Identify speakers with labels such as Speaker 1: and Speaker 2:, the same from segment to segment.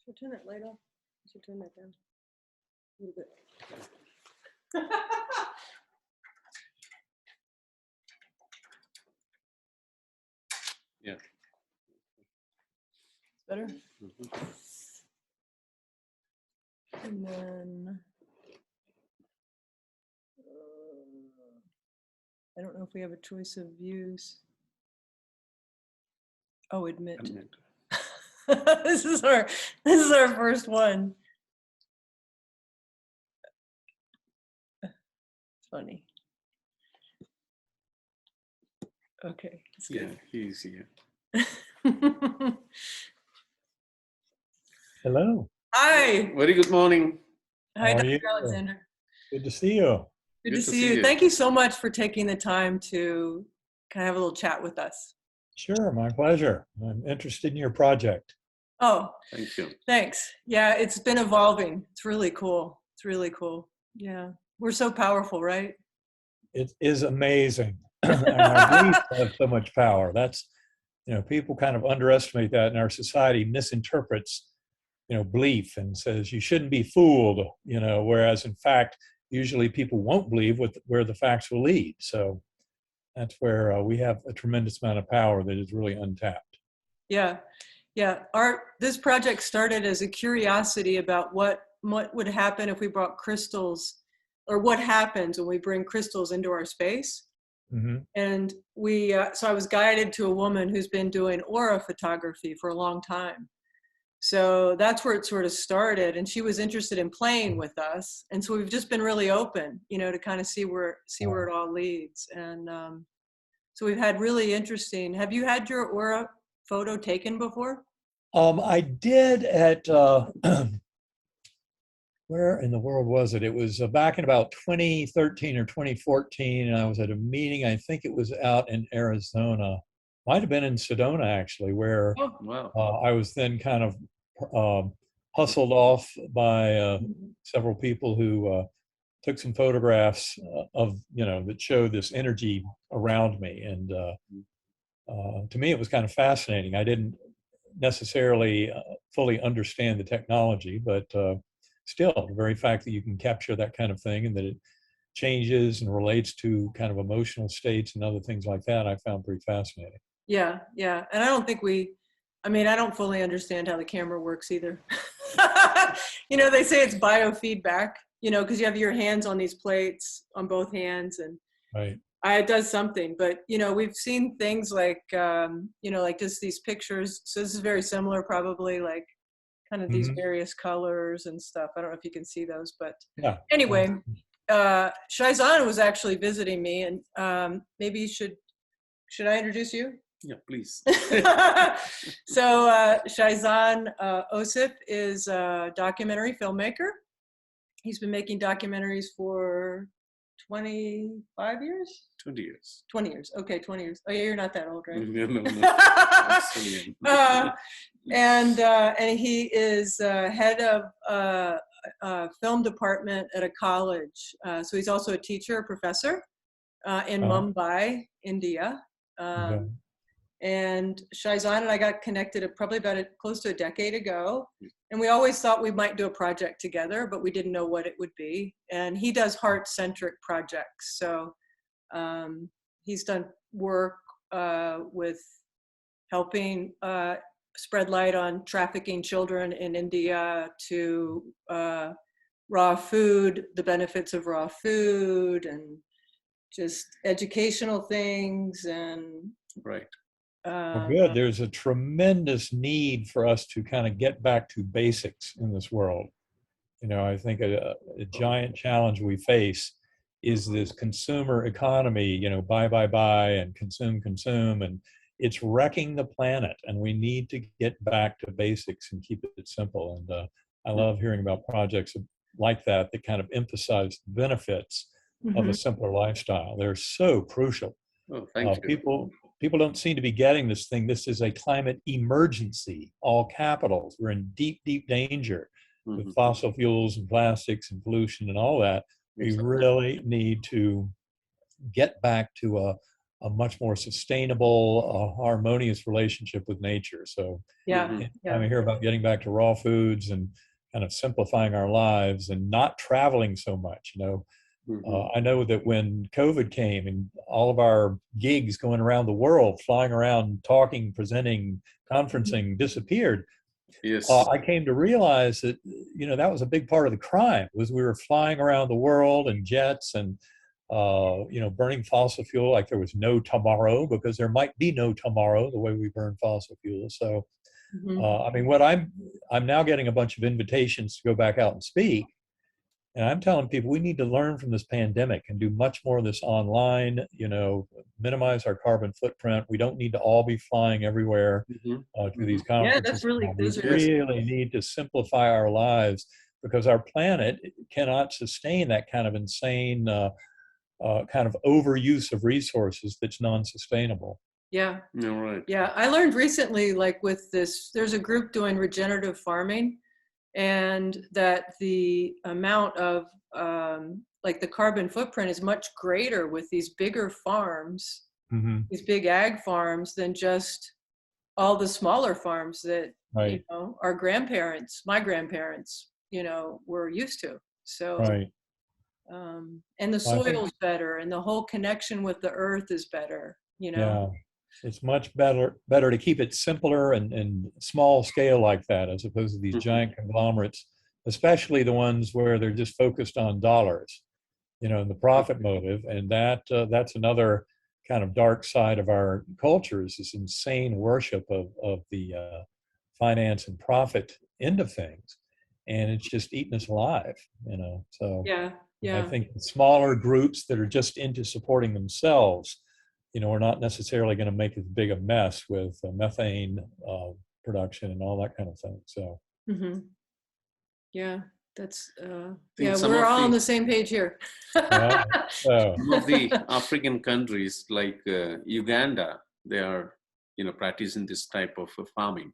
Speaker 1: Should I turn that light off? I should turn that down a little bit.
Speaker 2: Yeah.
Speaker 1: Better?
Speaker 2: Mm-hmm.
Speaker 1: And then, I don't know if we have a choice of views. Oh, admit. This is our first one. It's funny. Okay.
Speaker 2: Yeah, he's here.
Speaker 3: Hello.
Speaker 1: Hi.
Speaker 2: Very good morning.
Speaker 1: Hi,
Speaker 3: How are
Speaker 1: Dr.
Speaker 3: you?
Speaker 1: Alexander.
Speaker 3: Good to see you.
Speaker 1: Good to see you. Thank you so much for taking the time to kind of have a little chat with us.
Speaker 3: Sure, my pleasure. I'm interested in your project.
Speaker 1: Oh,
Speaker 2: Thank you.
Speaker 1: thanks. Yeah, it's been evolving. It's really cool. It's really cool. Yeah. We're so powerful, right?
Speaker 3: It is amazing. And our beliefs have so much power. That's, people kind of underestimate that, and our society misinterprets, belief and says you shouldn't be fooled, whereas in fact, usually people won't believe where the facts will lead. So that's where we have a tremendous amount of power that is really untapped.
Speaker 1: Yeah. Yeah. This project started as a curiosity about what would happen if we brought crystals, or what happens when we bring crystals into our space.
Speaker 3: Mm-hmm.
Speaker 1: And so I was guided to a woman who's been doing aura photography for a long time. So that's where it sort of started. And she was interested in playing with us. And so we've just been really open, to kind of see where it all leads. And so we've had really interesting. Have you had your aura photo taken before?
Speaker 3: I did at, where in the world was it? It was back in about 2013 or 2014, and I was at a meeting, I think it was out in Arizona. Might have been in Sedona, actually, where I was then kind of hustled off by several people who took some photographs of, that showed this energy around me. And to me, it was kind of fascinating. I didn't necessarily fully understand the technology, but still, the very fact that you can capture that kind of thing and that it changes and relates to kind of emotional states and other things like that, I found pretty fascinating.
Speaker 1: Yeah, yeah. And I don't think I don't fully understand how the camera works either. They say it's biofeedback, because you have your hands on these plates on both hands, and
Speaker 3: right.
Speaker 1: It does something. But, we've seen things like, like just these pictures. So this is very similar, probably, like kind of these various colors and stuff. I don't know if you can see those, but
Speaker 3: yeah.
Speaker 1: Anyway, Shaizan was actually visiting me, and maybe should I introduce you?
Speaker 2: Yeah, please.
Speaker 1: So Shaizan Osip is a documentary filmmaker. He's been making documentaries for 25 years?
Speaker 2: 20 years.
Speaker 1: 20 years. Okay, 20 years. Oh yeah, you're not that old, right?
Speaker 2: No.
Speaker 1: And he is head of film department at a college. So he's also a teacher, a professor in Mumbai, India. And Shaizan and I got connected probably close to a decade ago. And we always thought we might do a project together, but we didn't know what it would be. And he does heart-centric projects. So he's done work with helping spread light on trafficking children in India, to raw food, the benefits of raw food, and just educational things. And
Speaker 2: right.
Speaker 3: Well, good. There's a tremendous need for us to kind of get back to basics in this world. I think a giant challenge we face is this consumer economy, buy, and consume, and it's wrecking the planet, and we need to get back to basics and keep it simple. And I love hearing about projects like that kind of emphasize the benefits of a simpler lifestyle. They're so crucial.
Speaker 2: Oh, thank you.
Speaker 3: People don't seem to be getting this thing. This is a climate emergency, all capitals. We're in deep, deep danger with fossil fuels and plastics and pollution and all that. We really need to get back to a much more sustainable, harmonious relationship with nature. So
Speaker 1: Yeah.
Speaker 3: I hear about getting back to raw foods and kind of simplifying our lives and not traveling so much. I know that when COVID came and all of our gigs going around the world, flying around, talking, presenting, conferencing disappeared.
Speaker 2: Yes.
Speaker 3: I came to realize that, that was a big part of the crime, was we were flying around the world in jets and, burning fossil fuel like there was no tomorrow, because there might be no tomorrow the way we burn fossil fuel. So, what I'm now getting a bunch of invitations to go back out and speak. And I'm telling people we need to learn from this pandemic and do much more of this online, minimize our carbon footprint. We don't need to all be flying everywhere to these conferences.
Speaker 1: Yeah, that's really,
Speaker 3: we really need to simplify our lives, because our planet cannot sustain that kind of insane kind of overuse of resources that's non-sustainable.
Speaker 1: Yeah.
Speaker 2: Right.
Speaker 1: Yeah. I learned recently, like with this, there's a group doing regenerative farming, and that the amount of like the carbon footprint is much greater with these bigger farms, these big ag farms, than just all the smaller farms that our grandparents, my grandparents, were used to. So and the soil's better, and the whole connection with the earth is better.
Speaker 3: Yeah, it's much better to keep it simpler and small scale like that, as opposed to these giant conglomerates, especially the ones where they're just focused on dollars, and the profit motive. And that's another kind of dark side of our culture, is this insane worship of the finance and profit end of things. And it's just eating us alive, so I think the smaller groups that are just into supporting themselves, are not necessarily going to make as big a mess with methane production and all that kind of thing. So,
Speaker 1: yeah, that's we're all on the same page here.
Speaker 2: Some of the African countries like Uganda, they are practicing this type of farming,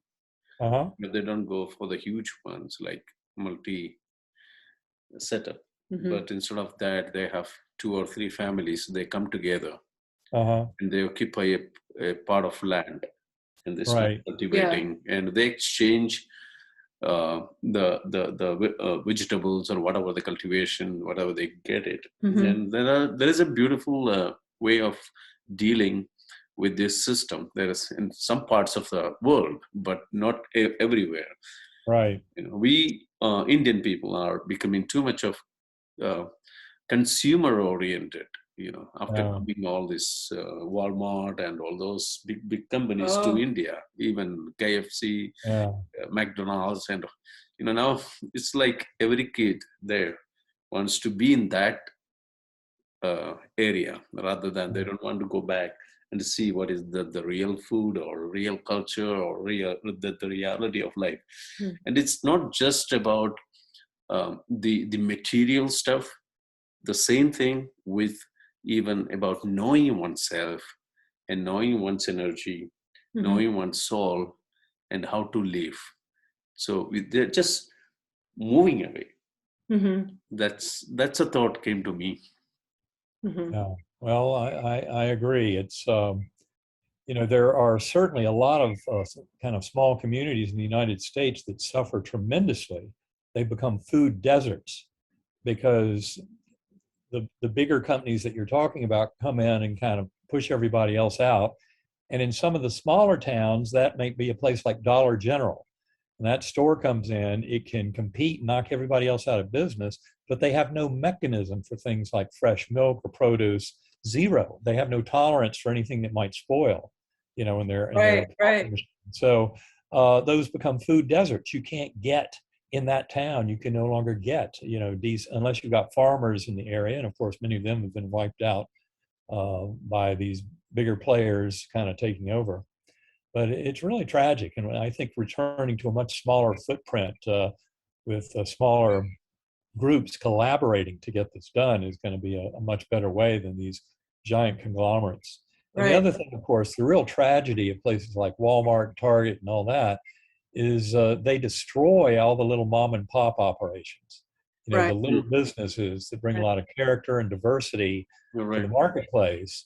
Speaker 2: but they don't go for the huge ones like multi setup. But instead of that, they have 2 or 3 families. They come together. And they occupy a part of land, and they start cultivating, and they exchange the vegetables or whatever the cultivation, whatever they get it. And there is a beautiful way of dealing with this system. There is in some parts of the world, but not everywhere.
Speaker 3: Right.
Speaker 2: We Indian people are becoming too much of consumer oriented. After coming all this Walmart and all those big companies to India, even KFC, McDonald's, and now it's like every kid there wants to be in that area, rather than they don't want to go back and see what is the real food or real culture or the reality of life. And it's not just about the material stuff. The same thing with even about knowing oneself and knowing one's energy, knowing one's soul, and how to live. So they're just moving away. That's a thought came to me.
Speaker 3: Yeah. Well, I agree. It's there are certainly a lot of kind of small communities in the United States that suffer tremendously. They become food deserts because the bigger companies that you're talking about come in and kind of push everybody else out. And in some of the smaller towns, that may be a place like Dollar General. And that store comes in, it can compete and knock everybody else out of business, but they have no mechanism for things like fresh milk or produce. Zero. They have no tolerance for anything that might spoil, in their
Speaker 1: right.
Speaker 3: So those become food deserts. You can't get in that town. You can no longer get, these, unless you've got farmers in the area. And of course, many of them have been wiped out by these bigger players kind of taking over. But it's really tragic. And I think returning to a much smaller footprint with smaller groups collaborating to get this done is going to be a much better way than these giant conglomerates. And the other thing, of course, the real tragedy of places like Walmart, Target, and all that is they destroy all the little mom and pop operations. The little businesses that bring a lot of character and diversity to the marketplace.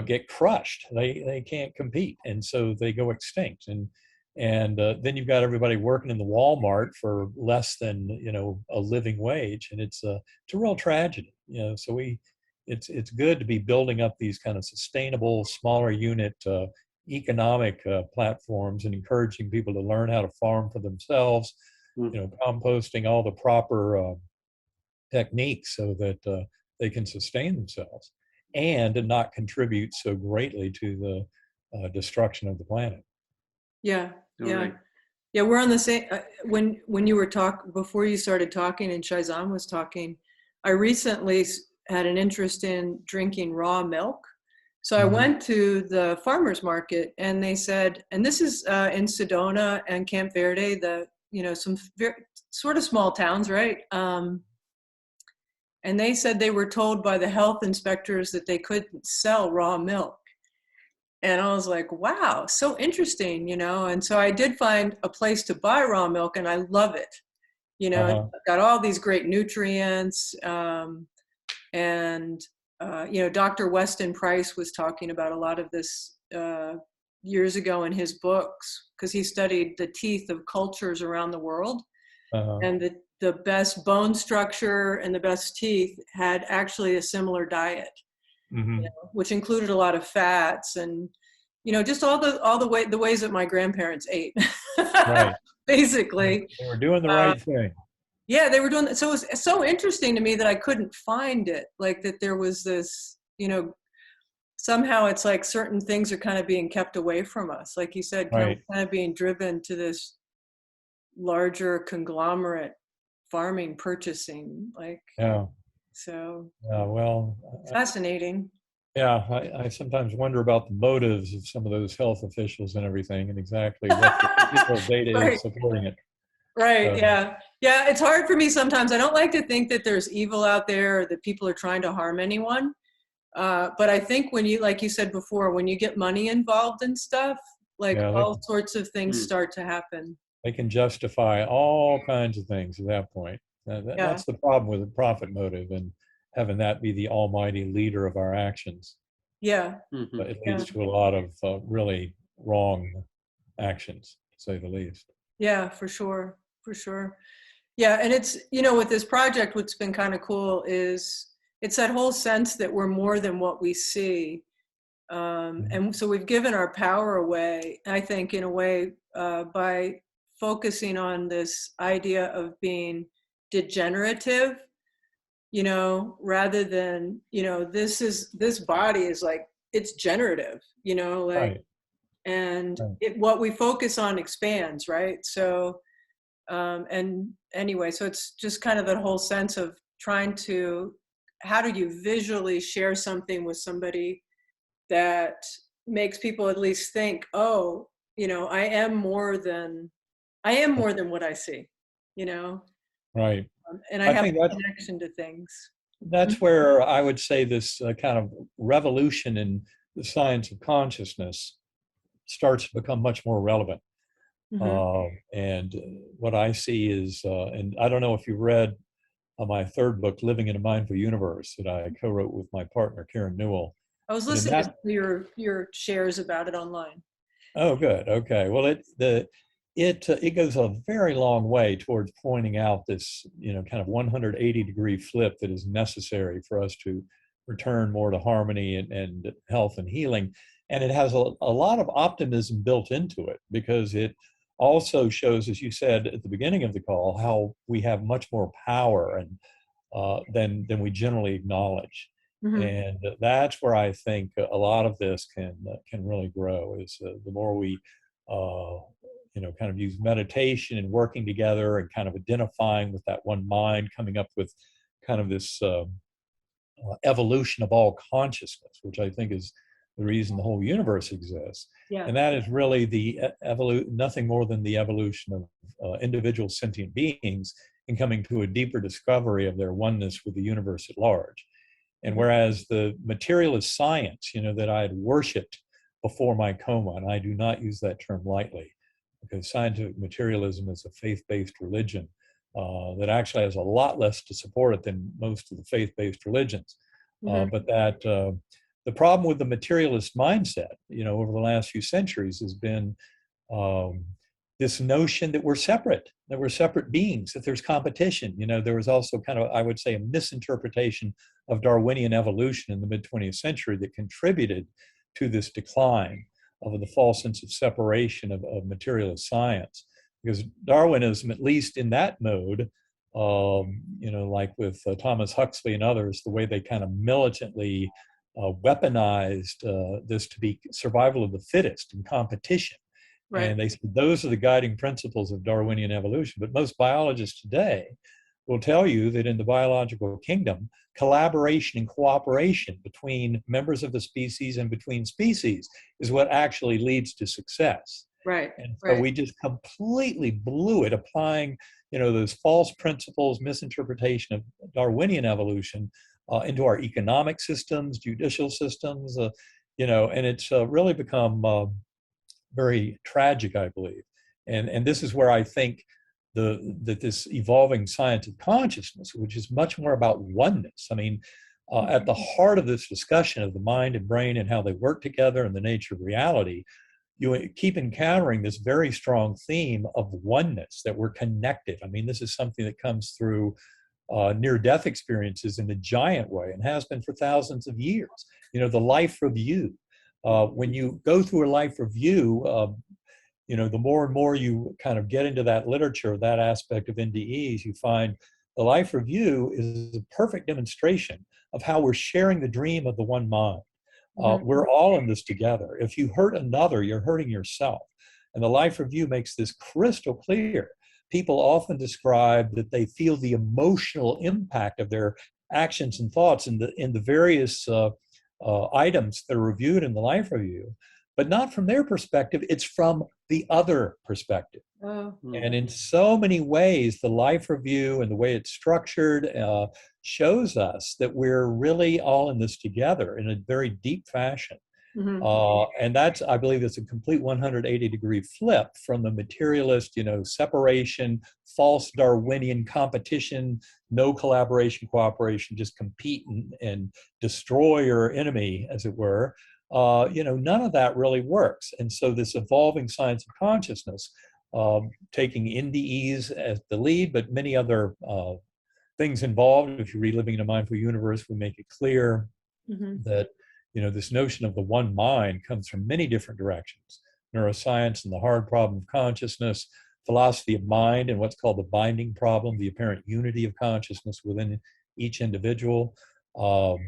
Speaker 3: get crushed. They can't compete, and so they go extinct. And then you've got everybody working in the Walmart for less than a living wage, and it's a real tragedy. So it's good to be building up these kind of sustainable, smaller unit economic platforms and encouraging people to learn how to farm for themselves. Composting, all the proper techniques so that they can sustain themselves and not contribute so greatly to the destruction of the planet.
Speaker 1: Yeah, yeah,
Speaker 2: Right.
Speaker 1: yeah. We're on the same. When you were before you started talking and Shaizan was talking, I recently had an interest in drinking raw milk. So I went to the farmers market, and they said, and this is in Sedona and Camp Verde, some sort of small towns, right? And they said they were told by the health inspectors that they couldn't sell raw milk. And I was like, wow, so interesting, And so I did find a place to buy raw milk, and I love it. It's got all these great nutrients. Dr. Weston Price was talking about a lot of this years ago in his books, because he studied the teeth of cultures around the world. And the best bone structure and the best teeth had actually a similar diet, which included a lot of fats and, just all the ways that my grandparents ate,
Speaker 3: Right.
Speaker 1: Basically.
Speaker 3: They were doing the right thing.
Speaker 1: Yeah, they were doing that. So it was so interesting to me that I couldn't find it, like that there was this, somehow it's like certain things are kind of being kept away from us. Like you said, kind of being driven to this larger conglomerate farming, purchasing, so.
Speaker 3: Yeah, well.
Speaker 1: Fascinating.
Speaker 3: Yeah, I sometimes wonder about the motives of some of those health officials and everything, and exactly what the data is supporting it.
Speaker 1: Right. Yeah. Yeah. It's hard for me sometimes. I don't like to think that there's evil out there or that people are trying to harm anyone. But I think when like you said before, when you get money involved in stuff, all sorts of things start to happen.
Speaker 3: They can justify all kinds of things at that point. That's the problem with the profit motive and having that be the almighty leader of our actions.
Speaker 1: Yeah.
Speaker 3: But it leads to a lot of really wrong actions, to say the least.
Speaker 1: Yeah, for sure. For sure. Yeah. And it's, with this project, what's been kind of cool is it's that whole sense that we're more than what we see. And so we've given our power away, I think, in a way, by focusing on this idea of being degenerative, rather than, this body is like, it's generative, and what we focus on expands, right? So, and anyway, so it's just kind of that whole sense of trying to, how do you visually share something with somebody that makes people at least think, oh, I am more than what I see,
Speaker 3: Right.
Speaker 1: And I have a connection to things.
Speaker 3: That's where I would say this kind of revolution in the science of consciousness starts to become much more relevant. And what I see is, and I don't know if you read my third book, Living in a Mindful Universe, that I co-wrote with my partner, Karen Newell.
Speaker 1: I was listening to your shares about it online.
Speaker 3: Oh, good. Okay. Well, it goes a very long way towards pointing out this, kind of 180-degree flip that is necessary for us to return more to harmony and health and healing. And it has a lot of optimism built into it, because it also shows, as you said at the beginning of the call, how we have much more power than we generally acknowledge. And that's where I think a lot of this can really grow, is the more we kind of use meditation and working together and kind of identifying with that one mind, coming up with kind of this evolution of all consciousness, which I think is the reason the whole universe exists.
Speaker 1: Yeah.
Speaker 3: And that is really the nothing more than the evolution of individual sentient beings in coming to a deeper discovery of their oneness with the universe at large. And whereas the materialist science, that I had worshipped before my coma, and I do not use that term lightly, because scientific materialism is a faith-based religion that actually has a lot less to support it than most of the faith-based religions. But that the problem with the materialist mindset, over the last few centuries has been this notion that we're separate beings, that there's competition. There was also kind of, I would say, a misinterpretation of Darwinian evolution in the mid-20th century that contributed to this decline of the false sense of separation of materialist science. Because Darwinism, at least in that mode, like with Thomas Huxley and others, the way they kind of militantly weaponized this to be survival of the fittest and competition. Right. And they said those are the guiding principles of Darwinian evolution. But most biologists today will tell you that in the biological kingdom, collaboration and cooperation between members of the species and between species is what actually leads to success.
Speaker 1: Right.
Speaker 3: And so we just completely blew it, applying, those false principles, misinterpretation of Darwinian evolution into our economic systems, judicial systems, and it's really become very tragic, I believe. And this is where I think that this evolving science of consciousness, which is much more about oneness. I mean, at the heart of this discussion of the mind and brain and how they work together and the nature of reality, you keep encountering this very strong theme of oneness, that we're connected. I mean, this is something that comes through near-death experiences in a giant way and has been for thousands of years. The life review. When you go through a life review, the more and more you kind of get into that literature, that aspect of NDEs, you find the life review is a perfect demonstration of how we're sharing the dream of the one mind. We're all in this together. If you hurt another, you're hurting yourself. And the life review makes this crystal clear. People often describe that they feel the emotional impact of their actions and thoughts in the various items that are reviewed in the life review, but not from their perspective. It's from the other perspective. And in so many ways, the life review and the way it's structured shows us that we're really all in this together in a very deep fashion. And I believe that's a complete 180-degree flip from the materialist, separation, false Darwinian competition, no collaboration, cooperation, just compete and destroy your enemy, as it were. None of that really works. And so this evolving science of consciousness, taking NDEs as the lead, but many other things involved. If you're reliving in a mindful universe, we make it clear that this notion of the one mind comes from many different directions. Neuroscience and the hard problem of consciousness, philosophy of mind and what's called the binding problem, the apparent unity of consciousness within each individual. All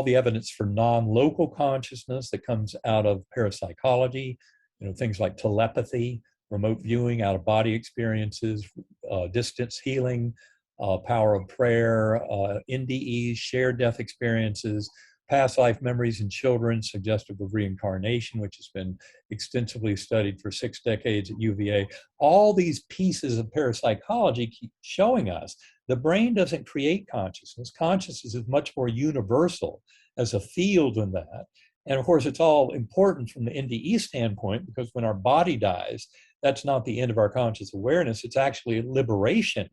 Speaker 3: the evidence for non-local consciousness that comes out of parapsychology, things like telepathy, remote viewing, out-of-body experiences, distance healing, power of prayer, NDEs, shared death experiences, past life memories in children suggestive of reincarnation, which has been extensively studied for 6 decades at UVA. All these pieces of parapsychology keep showing us the brain doesn't create consciousness. Consciousness is much more universal as a field than that. And of course, it's all important from the NDE standpoint, because when our body dies, that's not the end of our conscious awareness. It's actually a liberation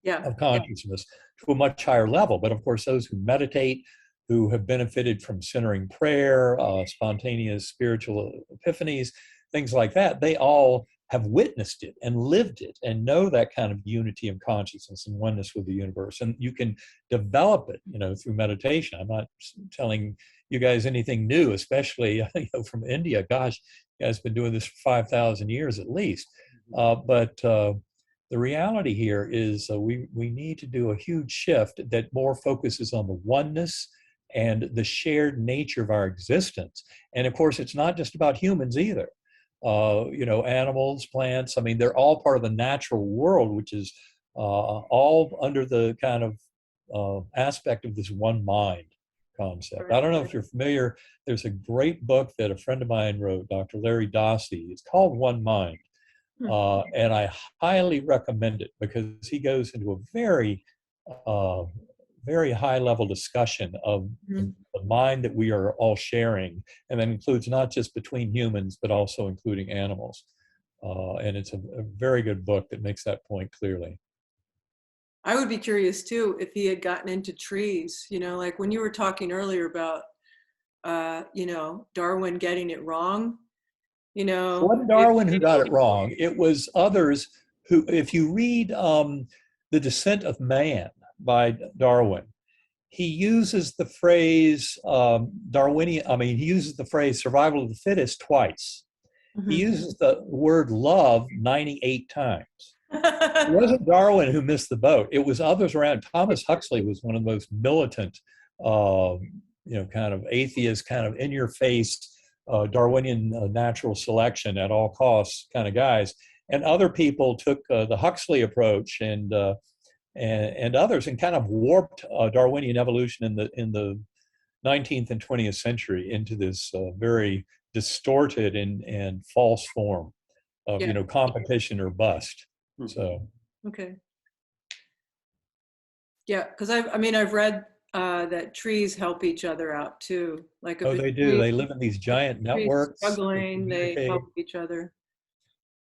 Speaker 3: of consciousness to a much higher level. But of course, those who meditate, who have benefited from centering prayer, spontaneous spiritual epiphanies, things like that, they all have witnessed it and lived it and know that kind of unity of consciousness and oneness with the universe. And you can develop it, through meditation. I'm not telling you guys anything new, especially from India. Gosh, you guys have been doing this for 5,000 years at least. But the reality here is we need to do a huge shift that more focuses on the oneness and the shared nature of our existence. And of course, it's not just about humans either. Animals, plants, they're all part of the natural world, which is all under the kind of aspect of this one mind concept. I don't know if you're familiar. There's a great book that a friend of mine wrote, Dr. Larry Dossey. It's called One Mind. And I highly recommend it because he goes into a very high level discussion of the mind that we are all sharing, and that includes not just between humans, but also including animals. And it's a very good book that makes that point clearly.
Speaker 1: I would be curious too if he had gotten into trees, like when you were talking earlier about you know, Darwin getting it wrong. You
Speaker 3: It
Speaker 1: know,
Speaker 3: wasn't Darwin who got it wrong. It was others who, if you read The Descent of Man by Darwin, he uses the phrase Darwinian, I mean, he uses the phrase survival of the fittest twice. He uses the word love 98 times. It wasn't Darwin who missed the boat. It was others around. Thomas Huxley was one of the most militant, you know, kind of atheist, kind of in-your-face Darwinian natural selection at all costs kind of guys. And other people took the Huxley approach and others and kind of warped Darwinian evolution in the 19th and 20th century into this very distorted and false form of, you know, competition or bust. So
Speaker 1: okay, yeah, because I mean I've read that trees help each other out too. Like if
Speaker 3: they do. They live in these giant networks.
Speaker 1: Struggling, they help each other.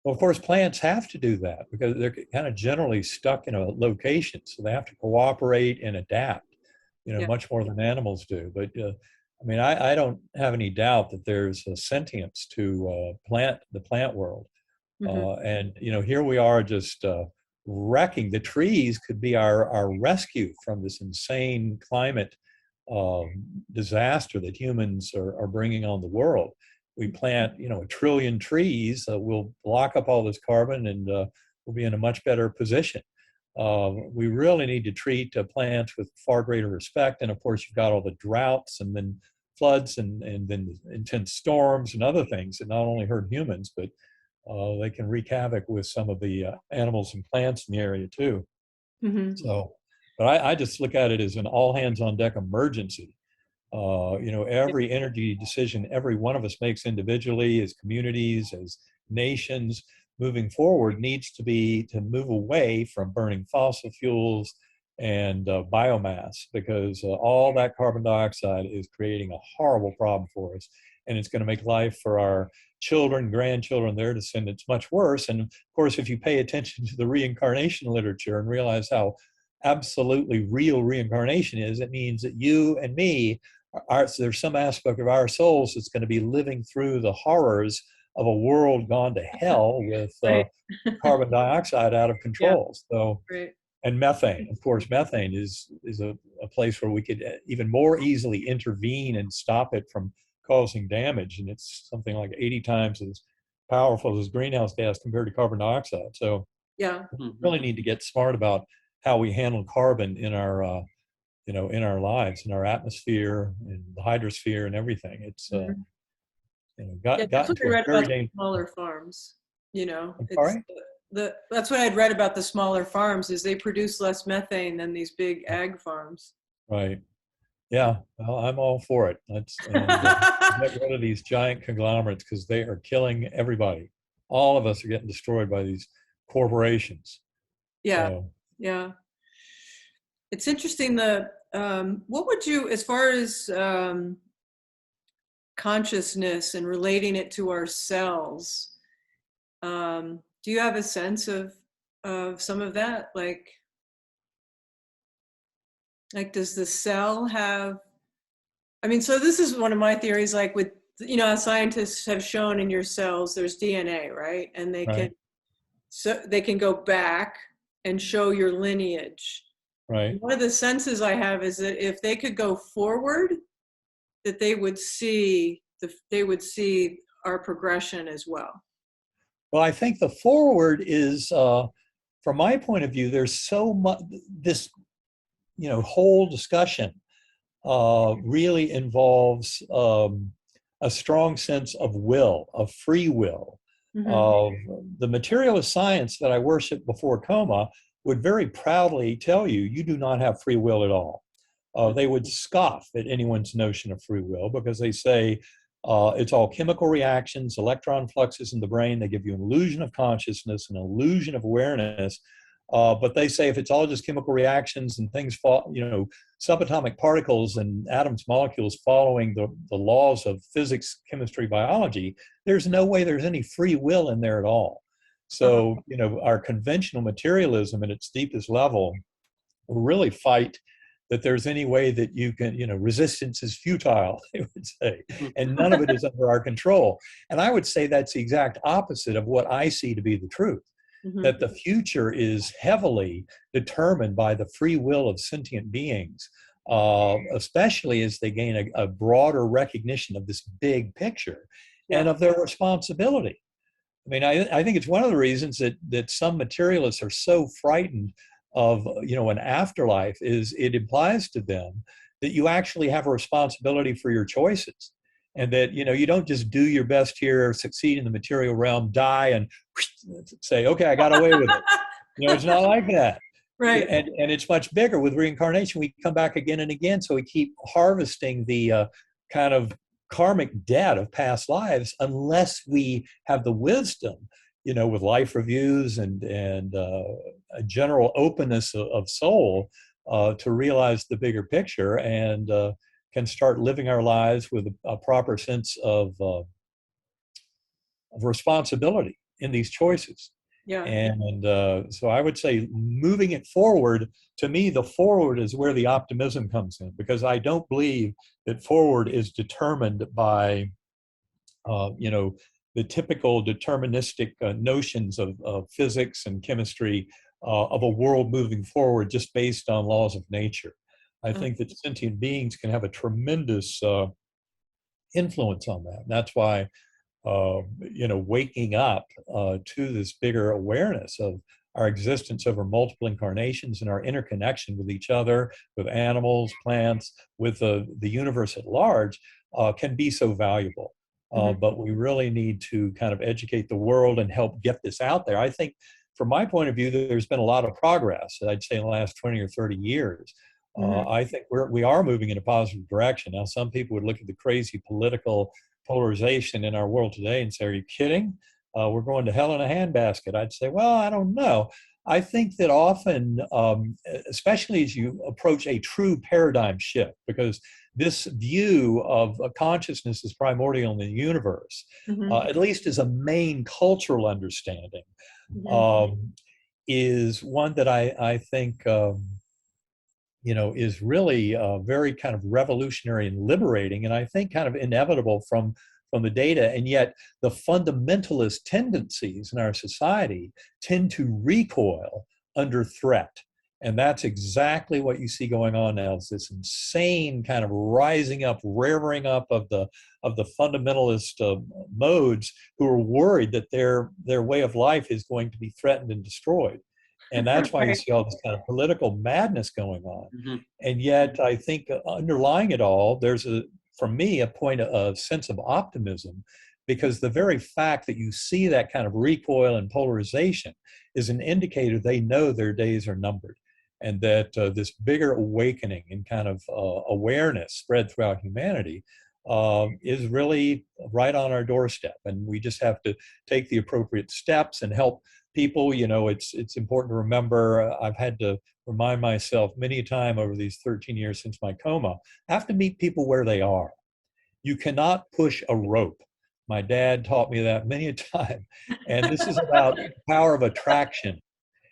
Speaker 3: Well, of course, plants have to do that because they're kind of generally stuck in a location, so they have to cooperate and adapt, you know, much more than animals do. But I mean, I don't have any doubt that there's a sentience to the plant world. And, you know, here we are just wrecking. The trees could be our rescue from this insane climate disaster that humans are bringing on the world. We plant, you know, 1 trillion trees, we'll block up all this carbon and we'll be in a much better position. We really need to treat plants with far greater respect. And of course, you've got all the droughts and then floods and then intense storms and other things that not only hurt humans, but they can wreak havoc with some of the animals and plants in the area too. So, but I just look at it as an all hands on deck emergency. You know, every energy decision every one of us makes individually, as communities, as nations, moving forward needs to be to move away from burning fossil fuels and biomass, because all that carbon dioxide is creating a horrible problem for us. And it's going to make life for our children, grandchildren, their descendants much worse. And of course, if you pay attention to the reincarnation literature and realize how absolutely real reincarnation is, it means that you and me, there's some aspect of our souls that's going to be living through the horrors of a world gone to hell with carbon dioxide out of control. So, and methane, of course, methane is a place where we could even more easily intervene and stop it from causing damage. And it's something like 80 times as powerful as greenhouse gas compared to carbon dioxide. So we really need to get smart about how we handle carbon in our you know, in our lives, in our atmosphere, in the hydrosphere, and everything. It's you know,
Speaker 1: that's what I read about the smaller farms. You know, that's what I'd read about the smaller farms is they produce less methane than these big ag farms.
Speaker 3: Right. Yeah. Well, I'm all for it. Let's get rid of these giant conglomerates because they are killing everybody. All of us are getting destroyed by these corporations.
Speaker 1: Yeah. Yeah. It's interesting. What would you, as far as consciousness and relating it to ourselves, do you have a sense of some of that? Like does the cell have, I mean, so this is one of my theories, like with, you know, scientists have shown in your cells, there's DNA, right? And they can go back and show your lineage.
Speaker 3: Right.
Speaker 1: One of the senses I have is that if they could go forward, that they would see our progression as well.
Speaker 3: Well, I think the forward is, from my point of view, there's so much, this, you know, whole discussion really involves a strong sense of will, of free will. The materialist science that I worshiped before Coma would very proudly tell you, you do not have free will at all. They would scoff at anyone's notion of free will because they say it's all chemical reactions, electron fluxes in the brain. They give you an illusion of consciousness, an illusion of awareness. But they say if it's all just chemical reactions and things fall, you know, subatomic particles and atoms, molecules following the laws of physics, chemistry, biology, there's no way there's any free will in there at all. So, you know, our conventional materialism at its deepest level will really fight that there's any way that you can, resistance is futile, they would say, and none of it is under our control. And I would say that's the exact opposite of what I see to be the truth, that the future is heavily determined by the free will of sentient beings, especially as they gain a broader recognition of this big picture and of their responsibility. I mean, I think it's one of the reasons that some materialists are so frightened of, an afterlife is it implies to them that you actually have a responsibility for your choices, and that, you don't just do your best here, succeed in the material realm, die, and say, okay, I got away with it. It's not like that.
Speaker 1: Right.
Speaker 3: And it's much bigger. With reincarnation, we come back again and again. So we keep harvesting the kind of karmic debt of past lives unless we have the wisdom, with life reviews and a general openness of soul to realize the bigger picture and can start living our lives with a proper sense of responsibility in these choices.
Speaker 1: Yeah.
Speaker 3: And so I would say moving it forward, to me, the forward is where the optimism comes in, because I don't believe that forward is determined by, the typical deterministic notions of physics and chemistry of a world moving forward just based on laws of nature. I think that sentient beings can have a tremendous influence on that. And that's why waking up to this bigger awareness of our existence over multiple incarnations and our interconnection with each other, with animals, plants, with the universe at large, can be so valuable. But we really need to kind of educate the world and help get this out there. I think, from my point of view, there's been a lot of progress, I'd say, in the last 20 or 30 years. I think we are moving in a positive direction. Now, some people would look at the crazy political polarization in our world today and say, are you kidding? We're going to hell in a handbasket. I'd say, well, I don't know. I think that often, especially as you approach a true paradigm shift, because this view of consciousness is primordial in the universe, at least as a main cultural understanding, is one that I think is really very kind of revolutionary and liberating, and I think kind of inevitable from the data. And yet the fundamentalist tendencies in our society tend to recoil under threat. And that's exactly what you see going on now, is this insane kind of rising up, rearing up of the fundamentalist modes, who are worried that their way of life is going to be threatened and destroyed. And that's why you see all this kind of political madness going on. And yet I think underlying it all, there's for me, a point of sense of optimism, because the very fact that you see that kind of recoil and polarization is an indicator they know their days are numbered, and that this bigger awakening and kind of awareness spread throughout humanity is really right on our doorstep. And we just have to take the appropriate steps and help people. It's important to remember, I've had to remind myself many a time over these 13 years since my coma, I have to meet people where they are. You cannot push a rope. My dad taught me that many a time. And this is about the power of attraction.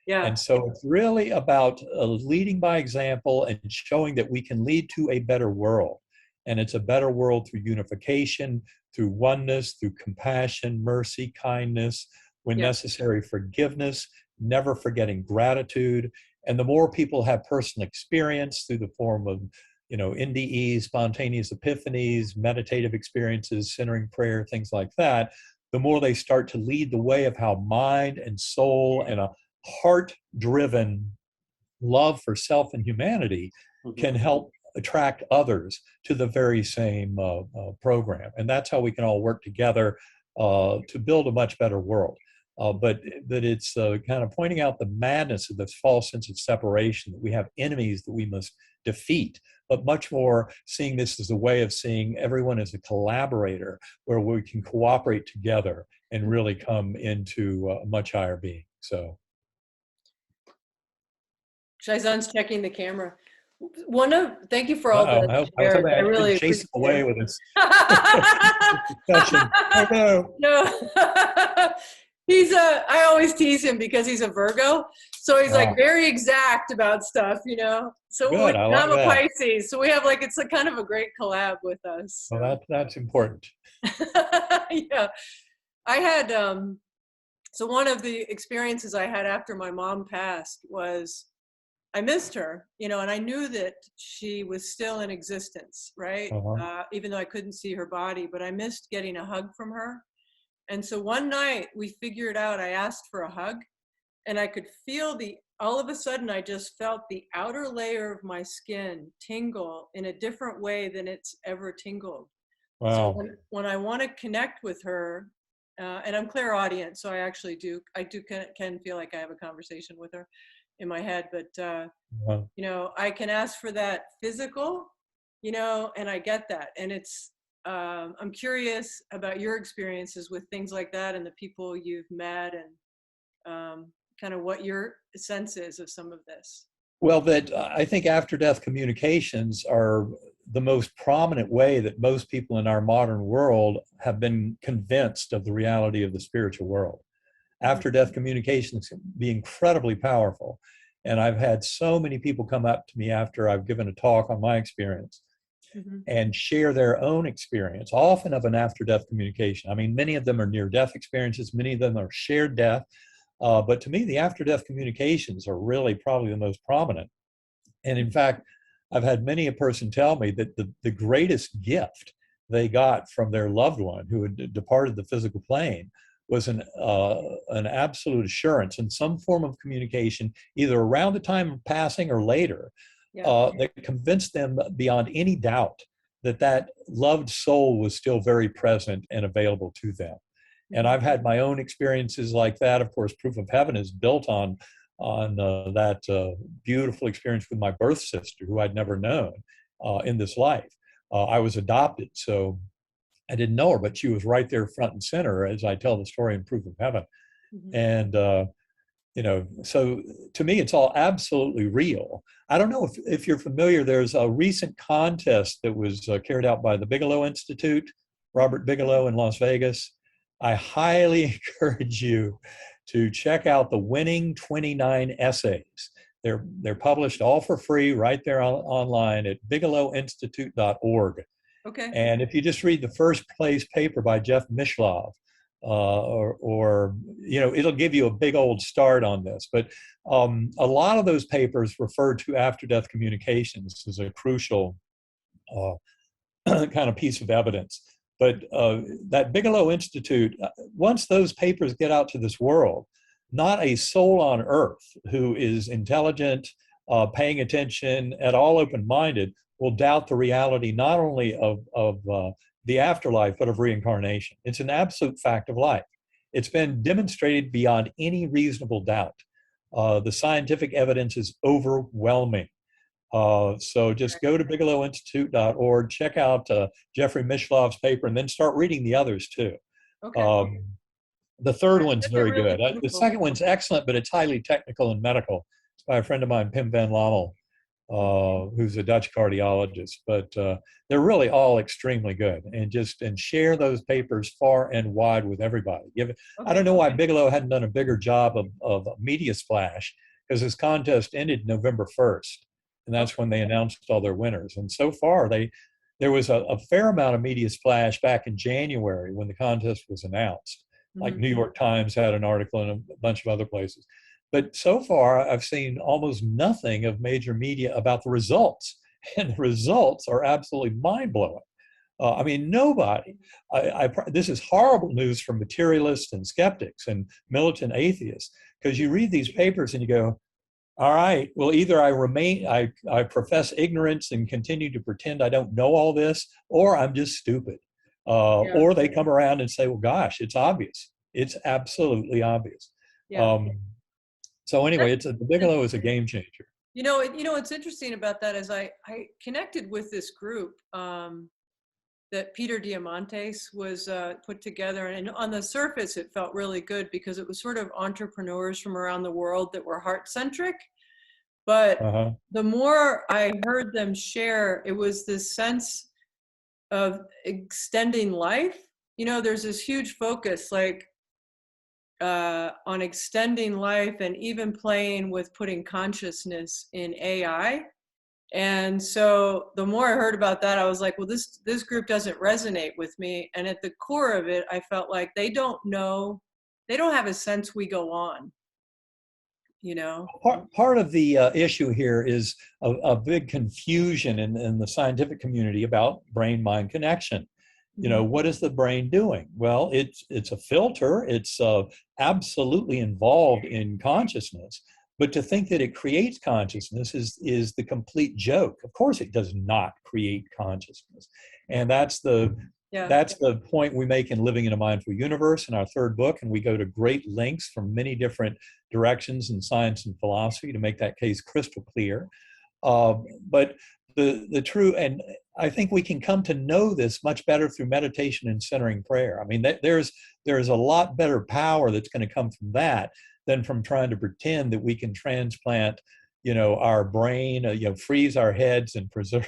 Speaker 3: Yeah. And so it's really about leading by example and showing that we can lead to a better world. And it's a better world through unification, through oneness, through compassion, mercy, kindness, when necessary, forgiveness, never forgetting gratitude. And the more people have personal experience through the form of, NDEs, spontaneous epiphanies, meditative experiences, centering prayer, things like that, the more they start to lead the way of how mind and soul and a heart-driven love for self and humanity can help attract others to the very same program. And that's how we can all work together to build a much better world. But it's kind of pointing out the madness of this false sense of separation, that we have enemies that we must defeat, but much more seeing this as a way of seeing everyone as a collaborator, where we can cooperate together and really come into a much higher being. So,
Speaker 1: Shizan's checking the camera. Thank you for all the shares. I really
Speaker 3: chase him away with this
Speaker 1: discussion. No. I always tease him because he's a Virgo. So he's like very exact about stuff, you know? So
Speaker 3: good. I like
Speaker 1: I'm a
Speaker 3: that.
Speaker 1: Pisces. So we have like, it's a kind of a great collab with us. So.
Speaker 3: Well, that's important.
Speaker 1: Yeah. I had, so one of the experiences I had after my mom passed was I missed her, you know, and I knew that she was still in existence, right? Even though I couldn't see her body, but I missed getting a hug from her. And so one night we figured out, I asked for a hug and I could feel all of a sudden I just felt the outer layer of my skin tingle in a different way than it's ever tingled.
Speaker 3: Wow.
Speaker 1: So when I want to connect with her, and I'm clairaudient, so I can feel like I have a conversation with her in my head, but you know, I can ask for that physical, you know, and I get that. And it's, I'm curious about your experiences with things like that and the people you've met and kind of what your sense is of some of this.
Speaker 3: Well, that I think after-death communications are the most prominent way that most people in our modern world have been convinced of the reality of the spiritual world. After-death communications can be incredibly powerful. And I've had so many people come up to me after I've given a talk on my experience and share their own experience, often of an after-death communication. I mean, many of them are near-death experiences, many of them are shared death. But to me, the after-death communications are really probably the most prominent. And in fact, I've had many a person tell me that the greatest gift they got from their loved one who had departed the physical plane was an absolute assurance in some form of communication, either around the time of passing or later, that convinced them beyond any doubt that that loved soul was still very present and available to them. And I've had my own experiences like that. Of course, Proof of Heaven is built on that beautiful experience with my birth sister, who I'd never known in this life. I was adopted, so I didn't know her, but she was right there front and center as I tell the story in Proof of Heaven. And, you know, so to me, it's all absolutely real. I don't know if you're familiar, there's a recent contest that was carried out by the Bigelow Institute, Robert Bigelow in Las Vegas. I highly encourage you to check out the winning 29 essays. They're published all for free right there online at bigelowinstitute.org.
Speaker 1: Okay.
Speaker 3: And if you just read the first place paper by Jeff Mishlove, or you know, it'll give you a big old start on this. But a lot of those papers refer to after-death communications as a crucial kind of piece of evidence. But that Bigelow Institute, once those papers get out to this world, not a soul on earth who is intelligent, paying attention, at all open-minded, will doubt the reality not only of the afterlife, but of reincarnation. It's an absolute fact of life. It's been demonstrated beyond any reasonable doubt. The scientific evidence is overwhelming. So just go to bigelowinstitute.org, check out Jeffrey Mishlove's paper, and then start reading the others too.
Speaker 1: Okay.
Speaker 3: The third one's very good. The second one's excellent, but it's highly technical and medical. It's by a friend of mine, Pim van Lommel, who's a Dutch cardiologist. But they're really all extremely good. And share those papers far and wide with everybody. I don't know why Bigelow hadn't done a bigger job of media splash, because his contest ended November 1st. And that's when they announced all their winners. And so far, there was a fair amount of media splash back in January when the contest was announced. Like New York Times had an article and a bunch of other places. But so far, I've seen almost nothing of major media about the results. And the results are absolutely mind-blowing. I mean, nobody, this is horrible news for materialists and skeptics and militant atheists, because you read these papers and you go, all right, well, either I profess ignorance and continue to pretend I don't know all this, or I'm just stupid. Or they come around and say, well, gosh, it's obvious. It's absolutely obvious. So anyway, the Bigelow is a game changer.
Speaker 1: You know, what's interesting about that is I connected with this group that Peter Diamandis was put together. And on the surface, it felt really good because it was sort of entrepreneurs from around the world that were heart-centric. But the more I heard them share, it was this sense of extending life. You know, there's this huge focus, like on extending life and even playing with putting consciousness in AI. And so the more I heard about that, I was like, well, this group doesn't resonate with me. And at the core of it, I felt like they don't know, they don't have a sense we go on, you know?
Speaker 3: Part of the issue here is a big confusion in the scientific community about brain-mind connection. You know, what is the brain doing? Well, it's a filter. It's absolutely involved in consciousness. But to think that it creates consciousness is the complete joke. Of course, it does not create consciousness, and that's the point we make in Living in a Mindful Universe in our third book, and we go to great lengths from many different directions in science and philosophy to make that case crystal clear. But the true, and I think we can come to know this much better through meditation and centering prayer. I mean, there's a lot better power that's going to come from that than from trying to pretend that we can transplant, you know, our brain, you know, freeze our heads and preserve,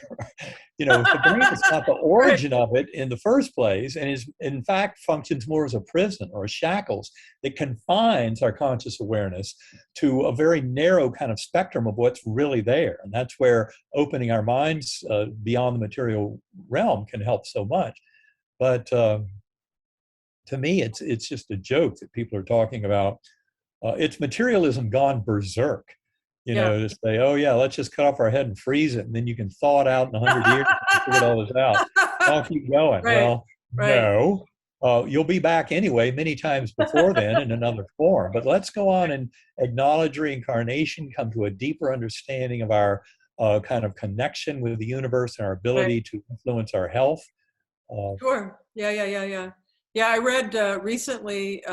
Speaker 3: you know, the brain is not the origin of it in the first place, and is in fact functions more as a prison or a shackles that confines our conscious awareness to a very narrow kind of spectrum of what's really there. And that's where opening our minds beyond the material realm can help so much. But to me, it's just a joke that people are talking about. It's materialism gone berserk, you know, to say, oh yeah, let's just cut off our head and freeze it, and then you can thaw it out in 100 years and figure all this out. I'll keep going. Well, no, you'll be back anyway many times before then in another form. But let's go on and acknowledge reincarnation, come to a deeper understanding of our kind of connection with the universe and our ability to influence our health.
Speaker 1: Sure. Yeah. I read recently,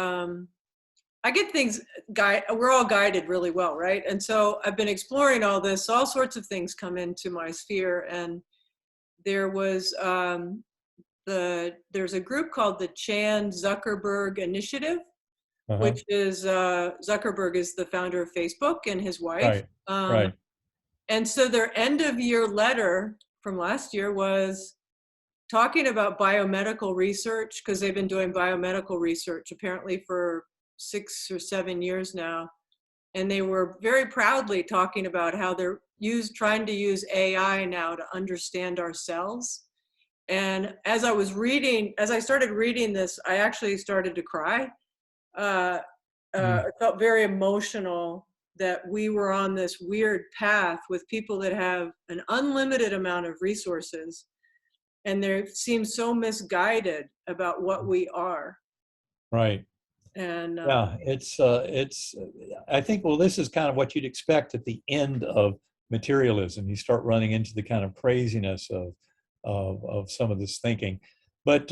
Speaker 1: I get things, we're all guided really well, right? And so I've been exploring all this, all sorts of things come into my sphere. And there was, there's a group called the Chan Zuckerberg Initiative, which is, Zuckerberg is the founder of Facebook and his wife.
Speaker 3: Right.
Speaker 1: And so their end of year letter from last year was talking about biomedical research, because they've been doing biomedical research apparently for 6 or 7 years now. And they were very proudly talking about how they're trying to use AI now to understand ourselves. And as I started reading this, I actually started to cry. I felt very emotional that we were on this weird path with people that have an unlimited amount of resources, and they seem so misguided about what we are.
Speaker 3: Right.
Speaker 1: And
Speaker 3: yeah, it's I think, well, this is kind of what you'd expect at the end of materialism. You start running into the kind of craziness of some of this thinking. But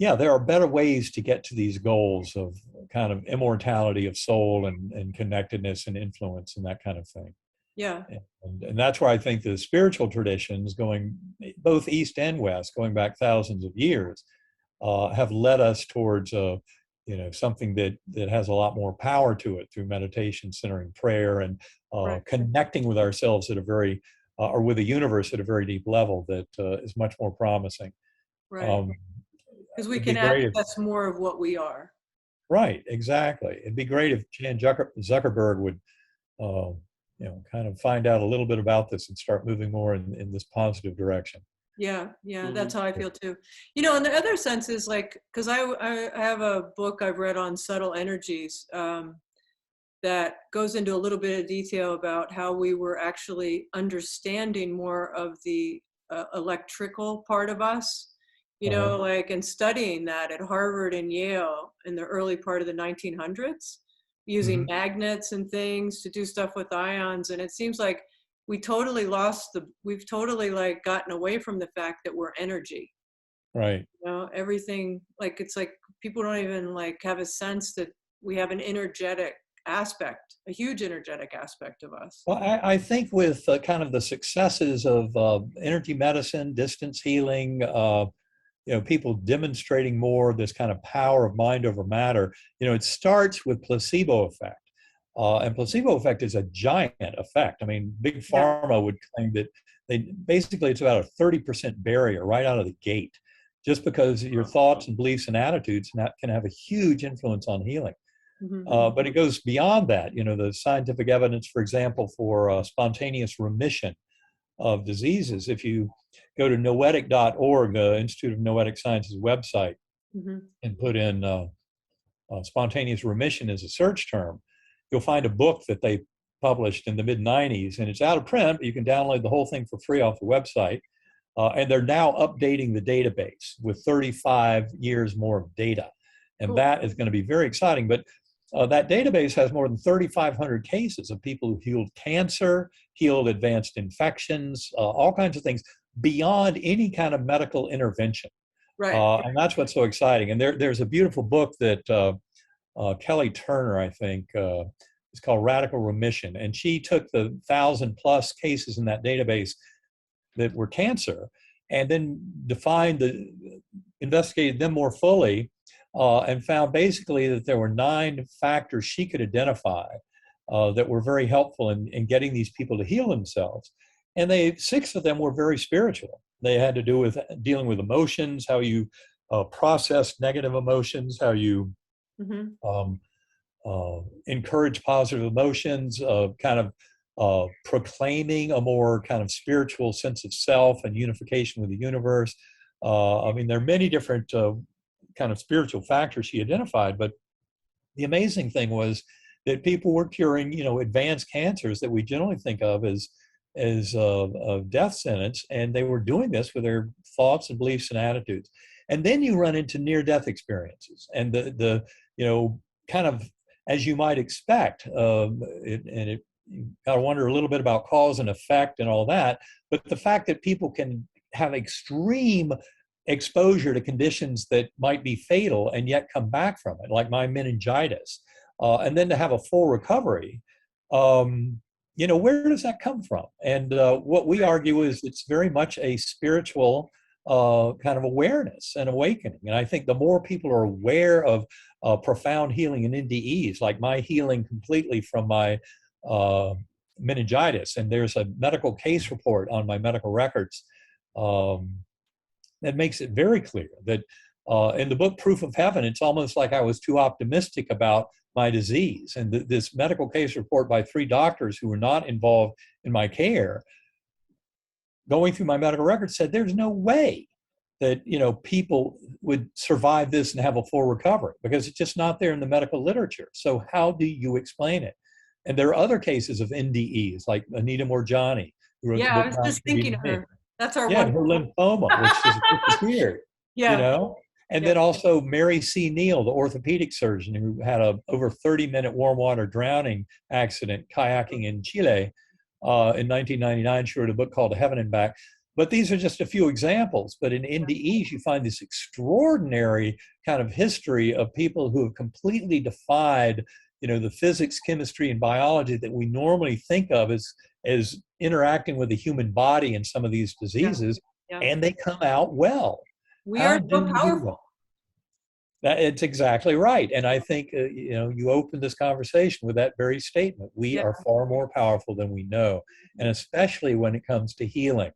Speaker 3: yeah, there are better ways to get to these goals of kind of immortality of soul and connectedness and influence and that kind of thing.
Speaker 1: Yeah.
Speaker 3: And that's where I think the spiritual traditions, going both east and west, going back thousands of years, have led us towards you know, something that has a lot more power to it through meditation, centering prayer, and connecting with ourselves at a very, or with the universe at a very deep level that is much more promising.
Speaker 1: Right. Because we can access more of what we are.
Speaker 3: Right, exactly. It'd be great if Chan Zuckerberg would, you know, kind of find out a little bit about this and start moving more in this positive direction.
Speaker 1: Yeah, that's how I feel too. You know, and the other sense is like, because I have a book I've read on subtle energies that goes into a little bit of detail about how we were actually understanding more of the electrical part of us, you know, like, and studying that at Harvard and Yale in the early part of the 1900s, using magnets and things to do stuff with ions. And it seems like we've totally like gotten away from the fact that we're energy.
Speaker 3: Right.
Speaker 1: You know, everything, like, it's like people don't even like have a sense that we have an energetic aspect, a huge energetic aspect of us.
Speaker 3: Well, I think with kind of the successes of energy medicine, distance healing, you know, people demonstrating more this kind of power of mind over matter, you know, it starts with placebo effect. And placebo effect is a giant effect. I mean, big pharma would claim that it's about a 30% barrier right out of the gate just because your thoughts and beliefs and attitudes can have a huge influence on healing. But it goes beyond that. You know, the scientific evidence, for example, for spontaneous remission of diseases. If you go to noetic.org, Institute of Noetic Sciences website, and put in spontaneous remission as a search term, you'll find a book that they published in the mid-90s, and it's out of print, but you can download the whole thing for free off the website. And they're now updating the database with 35 years more of data. And that is going to be very exciting. But that database has more than 3,500 cases of people who healed cancer, healed advanced infections, all kinds of things beyond any kind of medical intervention.
Speaker 1: Right.
Speaker 3: And that's what's so exciting. And there's a beautiful book that Kelly Turner, I think, is called Radical Remission. And she took the 1,000+ cases in that database that were cancer and then investigated them more fully and found basically that there were 9 factors she could identify that were very helpful in getting these people to heal themselves. And 6 of them were very spiritual. They had to do with dealing with emotions, how you process negative emotions, how you encourage positive emotions, kind of proclaiming a more kind of spiritual sense of self and unification with the universe. I mean, there are many different kind of spiritual factors she identified, but the amazing thing was that people were curing, you know, advanced cancers that we generally think of as a death sentence, and they were doing this with their thoughts and beliefs and attitudes. And then you run into near-death experiences, and the you know, kind of as you might expect, you got to wonder a little bit about cause and effect and all that. But the fact that people can have extreme exposure to conditions that might be fatal and yet come back from it, like my meningitis, and then to have a full recovery, you know, where does that come from? And what we argue is it's very much a spiritual kind of awareness and awakening. And I think the more people are aware of profound healing in NDEs, like my healing completely from my meningitis, and there's a medical case report on my medical records that makes it very clear that in the book Proof of Heaven, it's almost like I was too optimistic about my disease. And this medical case report by 3 doctors who were not involved in my care, going through my medical records, said there's no way that, you know, people would survive this and have a full recovery, because it's just not there in the medical literature. So how do you explain it? And there are other cases of NDEs, like Anita Morjani, who wrote the book.
Speaker 1: I was just thinking of her. That's our
Speaker 3: one. Her lymphoma, which is disappeared. You know? And then also Mary C. Neal, the orthopedic surgeon who had a over 30-minute warm water drowning accident kayaking in Chile in 1999. She wrote a book called Heaven and Back. But these are just a few examples. But in NDEs, you find this extraordinary kind of history of people who have completely defied, you know, the physics, chemistry, and biology that we normally think of as interacting with the human body in some of these diseases, and they come out well.
Speaker 1: We are so powerful.
Speaker 3: It's exactly right. And I think, you know, you opened this conversation with that very statement. We are far more powerful than we know, and especially when it comes to healing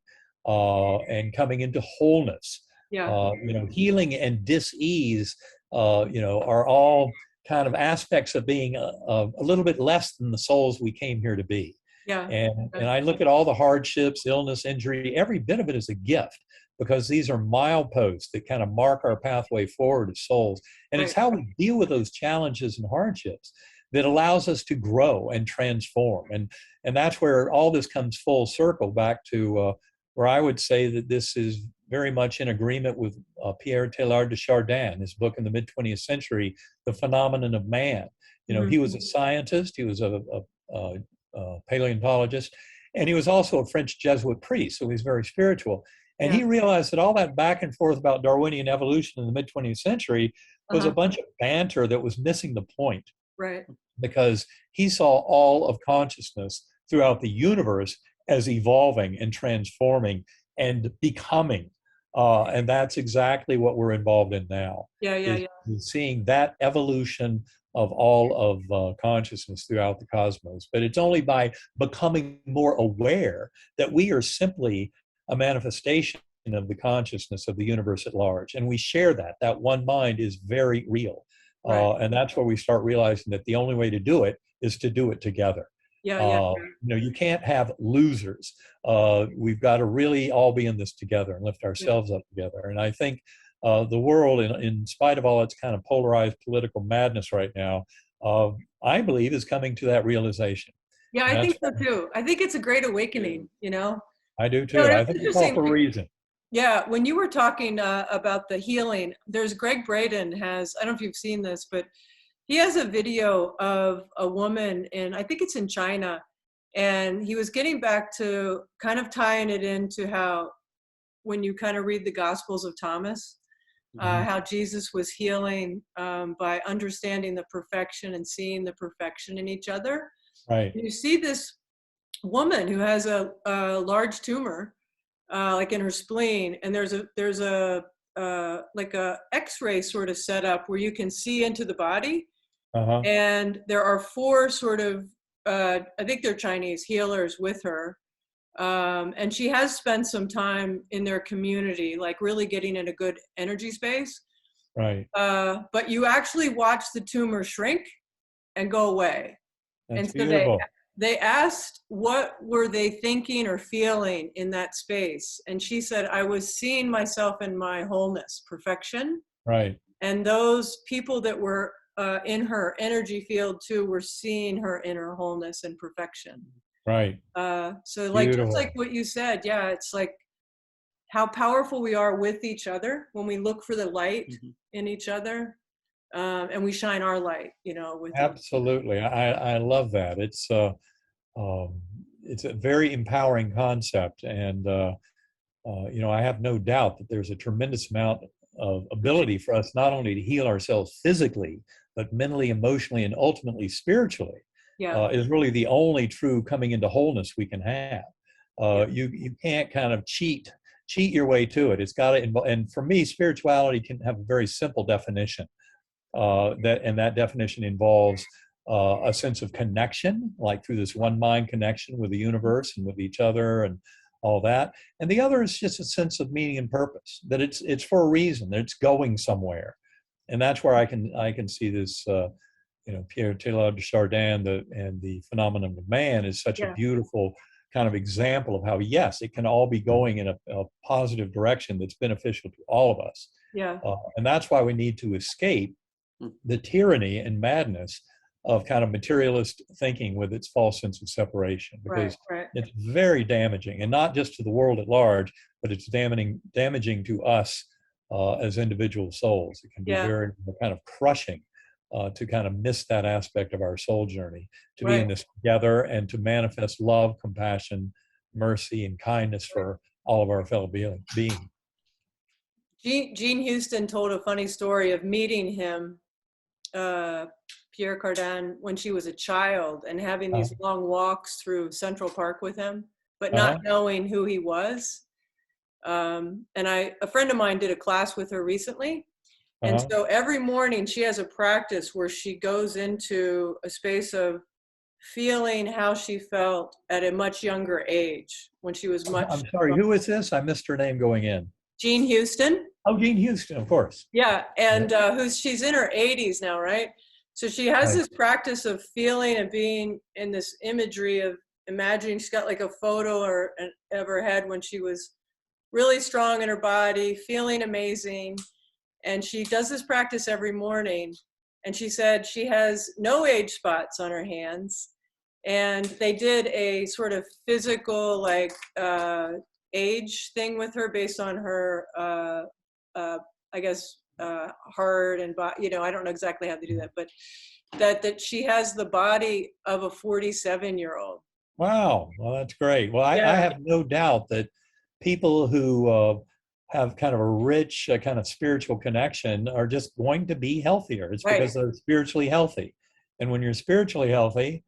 Speaker 3: and coming into wholeness. You know, healing and dis-ease, you know, are all kind of aspects of being a little bit less than the souls we came here to be. And I look at all the hardships, illness, injury, every bit of it is a gift, because these are mileposts that kind of mark our pathway forward as souls. And it's how we deal with those challenges and hardships that allows us to grow and transform. And that's where all this comes full circle back to where I would say that this is very much in agreement with Pierre Teilhard de Chardin, his book in the mid-20th century, The Phenomenon of Man. You know, he was a scientist, he was a paleontologist, and he was also a French Jesuit priest, so he's very spiritual. And he realized that all that back and forth about Darwinian evolution in the mid-20th century was a bunch of banter that was missing the point. Because he saw all of consciousness throughout the universe as evolving and transforming and becoming. And that's exactly what we're involved in now. Seeing that evolution of all of consciousness throughout the cosmos. But it's only by becoming more aware that we are simply a manifestation of the consciousness of the universe at large. And we share that. That one mind is very real.
Speaker 1: Right.
Speaker 3: And that's where we start realizing that the only way to do it is to do it together.
Speaker 1: Yeah, yeah.
Speaker 3: You know, you can't have losers. We've got to really all be in this together and lift ourselves up together. And I think the world, in spite of all its kind of polarized political madness right now, I believe is coming to that realization.
Speaker 1: Yeah, I think so too. I think it's a great awakening, you know?
Speaker 3: I do too.
Speaker 1: You know,
Speaker 3: I think it's all for a reason.
Speaker 1: Yeah, when you were talking about the healing, there's Greg Braden has, I don't know if you've seen this, but he has a video of a woman in, I think it's in China, and he was getting back to kind of tying it into how, when you kind of read the Gospels of Thomas, how Jesus was healing by understanding the perfection and seeing the perfection in each other.
Speaker 3: Right.
Speaker 1: You see this woman who has a large tumor, like in her spleen, and there's a like a X-ray sort of setup where you can see into the body, and there are 4 sort of I think they're Chinese healers with her, and she has spent some time in their community, like really getting in a good energy space.
Speaker 3: Right.
Speaker 1: But you actually watch the tumor shrink and go away.
Speaker 3: That's
Speaker 1: and so
Speaker 3: beautiful.
Speaker 1: they asked what were they thinking or feeling in that space, and she said, I was seeing myself in my wholeness, perfection.
Speaker 3: Right.
Speaker 1: And those people that were in her energy field too were seeing her in her wholeness and perfection.
Speaker 3: Right.
Speaker 1: So like
Speaker 3: Beautiful.
Speaker 1: just like what you said, yeah, it's like how powerful we are with each other when we look for the light in each other. And we shine our light, you know, with
Speaker 3: Absolutely. I love that. It's a very empowering concept. And, you know, I have no doubt that there's a tremendous amount of ability for us not only to heal ourselves physically, but mentally, emotionally, and ultimately spiritually. Is really the only true coming into wholeness we can have. You can't kind of cheat your way to it. It's got to involve, and for me, spirituality can have a very simple definition. That definition involves a sense of connection, like through this one mind connection with the universe and with each other and all that. And the other is just a sense of meaning and purpose, that it's for a reason, that it's going somewhere. And that's where I can see this, you know, Pierre Teilhard de Chardin and the phenomenon of man is such a beautiful kind of example of how, yes, it can all be going in a positive direction that's beneficial to all of us. And that's why we need to escape the tyranny and madness of kind of materialist thinking with its false sense of separation, because it's very damaging, and not just to the world at large, but it's damaging to us as individual souls. It can be very kind of crushing to kind of miss that aspect of our soul journey, to be in this together and to manifest love, compassion, mercy, and kindness for all of our fellow beings.
Speaker 1: Jean Houston told a funny story of meeting him, Pierre Cardin, when she was a child, and having these long walks through Central Park with him, but not knowing who he was. And a friend of mine did a class with her recently. And so every morning she has a practice where she goes into a space of feeling how she felt at a much younger age, when she was much.
Speaker 3: I'm sorry, who is this? I missed her name going in.
Speaker 1: Jean Houston.
Speaker 3: Oh, Jean Houston, of course.
Speaker 1: Yeah, and she's in her 80s now, right? So she has this practice of feeling and being in this imagery of imagining. She's got like a photo of her head when she was really strong in her body, feeling amazing. And she does this practice every morning. And she said she has no age spots on her hands. And they did a sort of physical, like, age thing with her based on her, I guess, heart and body, you know, I don't know exactly how they do that, but that she has the body of a 47-year-old.
Speaker 3: Wow. Well, that's great. Well, I have no doubt that people who have kind of a rich kind of spiritual connection are just going to be healthier. It's because they're spiritually healthy. And when you're spiritually healthy,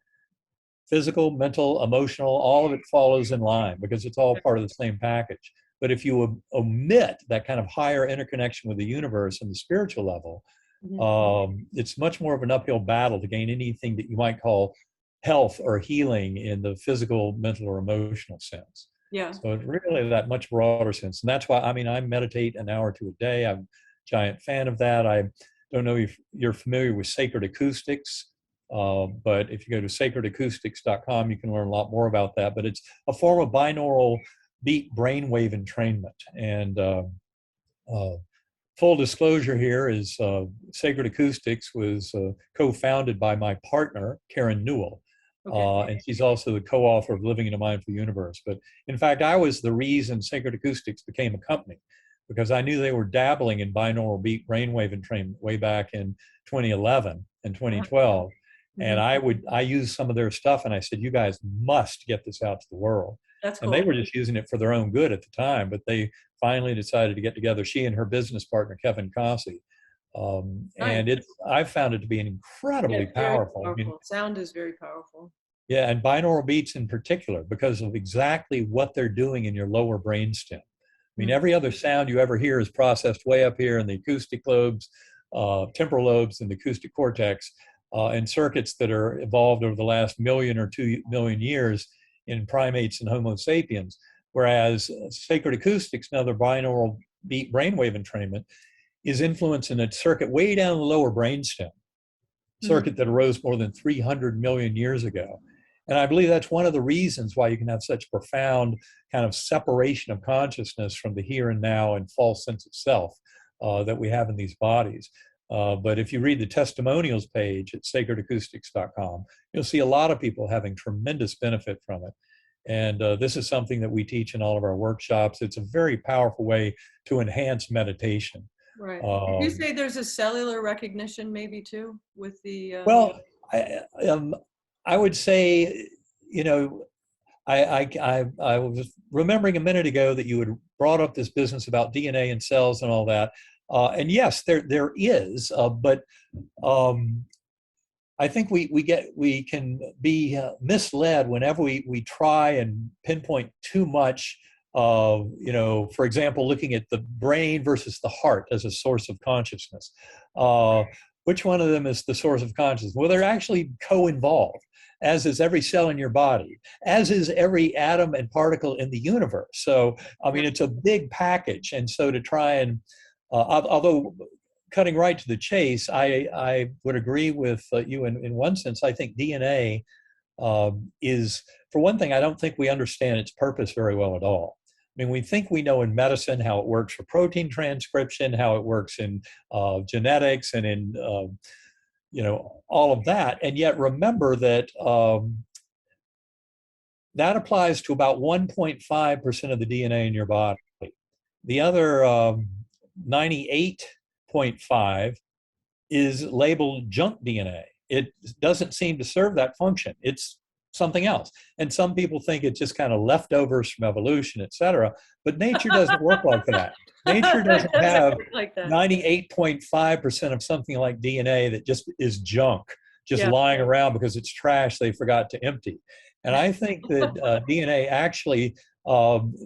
Speaker 3: physical, mental, emotional, all of it follows in line, because it's all part of the same package. But if you omit that kind of higher interconnection with the universe and the spiritual level, it's much more of an uphill battle to gain anything that you might call health or healing in the physical, mental, or emotional sense.
Speaker 1: Yeah.
Speaker 3: So it's really that much broader sense. And that's why, I mean, I meditate an hour to a day. I'm a giant fan of that. I don't know if you're familiar with Sacred Acoustics, but if you go to sacredacoustics.com, you can learn a lot more about that. But it's a form of binaural beat brainwave entrainment. And full disclosure here is Sacred Acoustics was co-founded by my partner, Karen Newell. Okay. And she's also the co-author of Living in a Mindful Universe. But in fact, I was the reason Sacred Acoustics became a company, because I knew they were dabbling in binaural beat brainwave entrainment way back in 2011 and 2012. Mm-hmm. And I used some of their stuff, and I said, you guys must get this out to the world.
Speaker 1: That's cool.
Speaker 3: And they were just using it for their own good at the time, but they finally decided to get together, she and her business partner, Kevin Cossey. And I've found it to be an incredibly powerful.
Speaker 1: I mean, sound is very powerful.
Speaker 3: Yeah, and binaural beats in particular, because of exactly what they're doing in your lower brainstem. I mean, every other sound you ever hear is processed way up here in the acoustic lobes, temporal lobes, and the acoustic cortex, and circuits that are evolved over the last 1 million or 2 million years in primates and Homo sapiens. Whereas Sacred Acoustics, another binaural beat brainwave entrainment, is influencing a circuit way down the lower brainstem, circuit that arose more than 300 million years ago. And I believe that's one of the reasons why you can have such profound kind of separation of consciousness from the here and now and false sense of self that we have in these bodies. But if you read the testimonials page at sacredacoustics.com, you'll see a lot of people having tremendous benefit from it. And this is something that we teach in all of our workshops. It's a very powerful way to enhance meditation.
Speaker 1: Right. Did you say there's a cellular recognition maybe too with the...
Speaker 3: Well, I would say, you know, I was remembering a minute ago that you had brought up this business about DNA and cells and all that. And yes, there is, but I think we can be misled whenever we try and pinpoint too much of, you know, for example, looking at the brain versus the heart as a source of consciousness. Which one of them is the source of consciousness? Well, they're actually co-involved, as is every cell in your body, as is every atom and particle in the universe. So, I mean, it's a big package. And so to try and, although cutting right to the chase, I would agree with you in one sense. I think DNA is, for one thing, I don't think we understand its purpose very well at all. I mean, we think we know in medicine how it works for protein transcription, how it works in genetics and in, you know, all of that. And yet remember that that applies to about 1.5% of the DNA in your body. The other 98.5 is labeled junk DNA. It doesn't seem to serve that function. It's something else. And some people think it's just kind of leftovers from evolution, et cetera. But nature doesn't work like that. Nature doesn't have 98.5% of something like DNA that just is junk, just lying around because it's trash they forgot to empty. And I think that DNA actually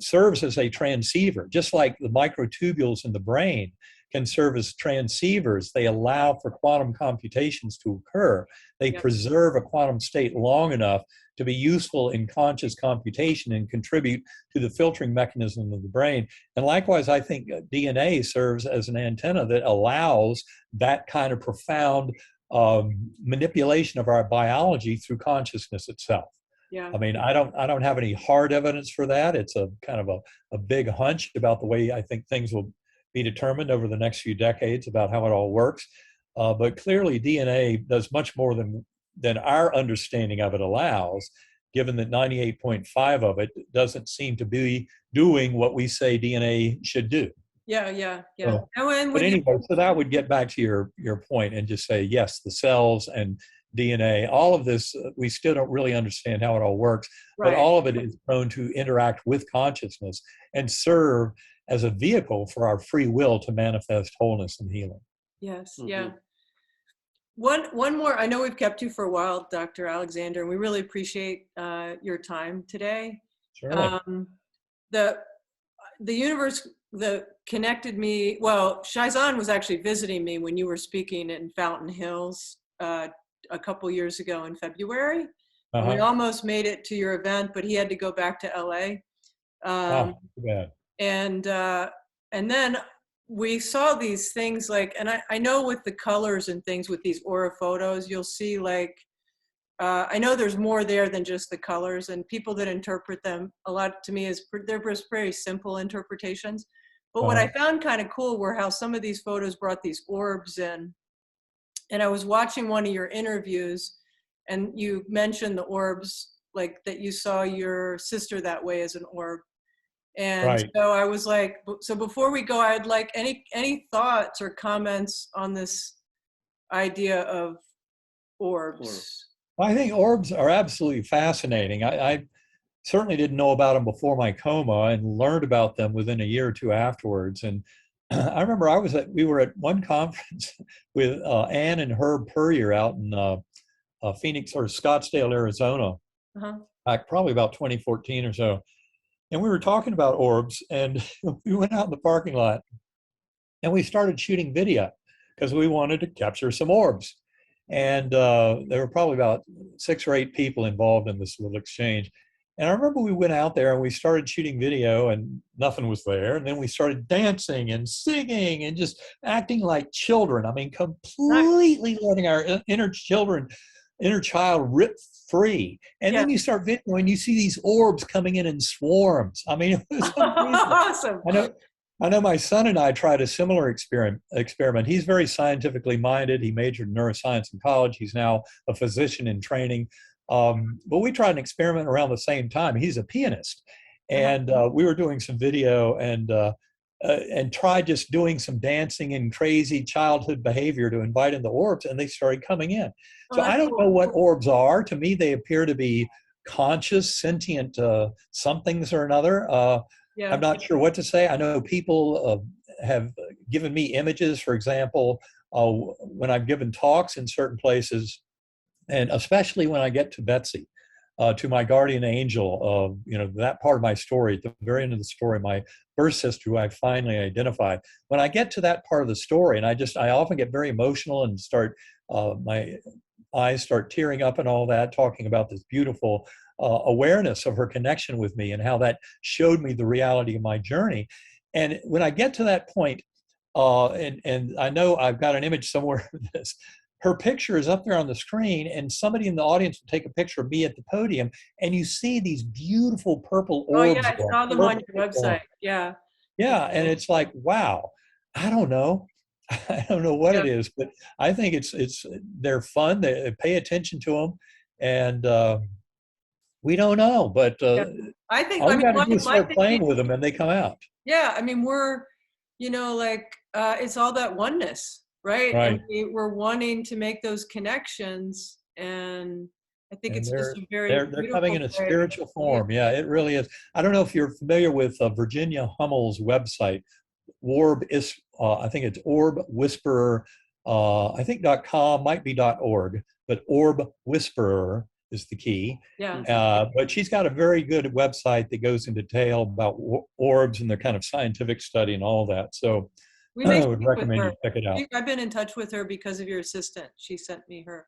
Speaker 3: serves as a transceiver, just like the microtubules in the brain can serve as transceivers. They allow for quantum computations to occur. They preserve a quantum state long enough to be useful in conscious computation and contribute to the filtering mechanism of the brain. And likewise, I think DNA serves as an antenna that allows that kind of profound manipulation of our biology through consciousness itself.
Speaker 1: Yeah.
Speaker 3: I mean, I don't have any hard evidence for that. It's a kind of a big hunch about the way I think things will be determined over the next few decades about how it all works. But clearly DNA does much more than our understanding of it allows, given that 98.5 of it doesn't seem to be doing what we say DNA should do.
Speaker 1: Yeah.
Speaker 3: So, but anyway, so that would get back to your point and just say, yes, the cells and DNA, all of this, we still don't really understand how it all works, but all of it is prone to interact with consciousness and serve as a vehicle for our free will to manifest wholeness and healing.
Speaker 1: Yes, yeah. One more, I know we've kept you for a while, Dr. Alexander, and we really appreciate your time today.
Speaker 3: Sure.
Speaker 1: The universe that connected me, well, Shizan was actually visiting me when you were speaking in Fountain Hills a couple years ago in February. We almost made it to your event, but he had to go back to LA.
Speaker 3: Wow, too bad.
Speaker 1: And then we saw these things like, and I know with the colors and things with these aura photos, you'll see like, I know there's more there than just the colors, and people that interpret them a lot to me is they're just very simple interpretations. But what I found kind of cool were how some of these photos brought these orbs in. And I was watching one of your interviews, and you mentioned the orbs, like that you saw your sister that way as an orb. And so I was like, so before we go, I'd like any thoughts or comments on this idea of orbs?
Speaker 3: Well, I think orbs are absolutely fascinating. I certainly didn't know about them before my coma, and learned about them within a year or two afterwards. And I remember we were at one conference with Ann and Herb Puryear out in Phoenix or Scottsdale, Arizona, back probably about 2014 or so. And we were talking about orbs, and we went out in the parking lot and we started shooting video because we wanted to capture some orbs. And there were probably about 6 or 8 people involved in this little exchange. And I remember we went out there and we started shooting video and nothing was there. And then we started dancing and singing and just acting like children. I mean, completely letting our inner child rip free. And then you start videoing and you see these orbs coming in swarms. I mean, it was
Speaker 1: awesome.
Speaker 3: I know my son and I tried a similar experiment. He's very scientifically minded. He majored in neuroscience in college. He's now a physician in training. But we tried an experiment around the same time. He's a pianist. And we were doing some video and tried just doing some dancing and crazy childhood behavior to invite in the orbs, and they started coming in. So I don't know what orbs are. To me, they appear to be conscious, sentient somethings or another. I'm not sure what to say. I know people have given me images, for example, when I've given talks in certain places, and especially when I get to Betsy, to my guardian angel, that part of my story, at the very end of the story, my birth sister, who I finally identified. When I get to that part of the story, and I often get very emotional and my eyes start tearing up and all that, talking about this beautiful awareness of her connection with me and how that showed me the reality of my journey. And when I get to that point, and I know I've got an image somewhere of this, her picture is up there on the screen, and somebody in the audience will take a picture of me at the podium, and you see these beautiful purple orbs.
Speaker 1: Oh yeah, I saw them on your website. Yeah.
Speaker 3: Yeah, and it's like, wow, I don't know. I don't know what it is, but I think they're fun. They pay attention to them, and we don't know. But
Speaker 1: I think
Speaker 3: all you got to do is start playing with them, and they come out.
Speaker 1: Yeah, I mean, we're, it's all that oneness, right? And we're wanting to make those connections, and I think it's just a very
Speaker 3: they're coming in a spiritual form. Yeah, it really is. I don't know if you're familiar with Virginia Hummel's website. I think it's Orb Whisperer. I think .com, might be .org, but Orb Whisperer is the key.
Speaker 1: Yeah.
Speaker 3: But she's got a very good website that goes into detail about orbs and their kind of scientific study and all that. So I would recommend you check it out.
Speaker 1: I've been in touch with her because of your assistant. She sent me her.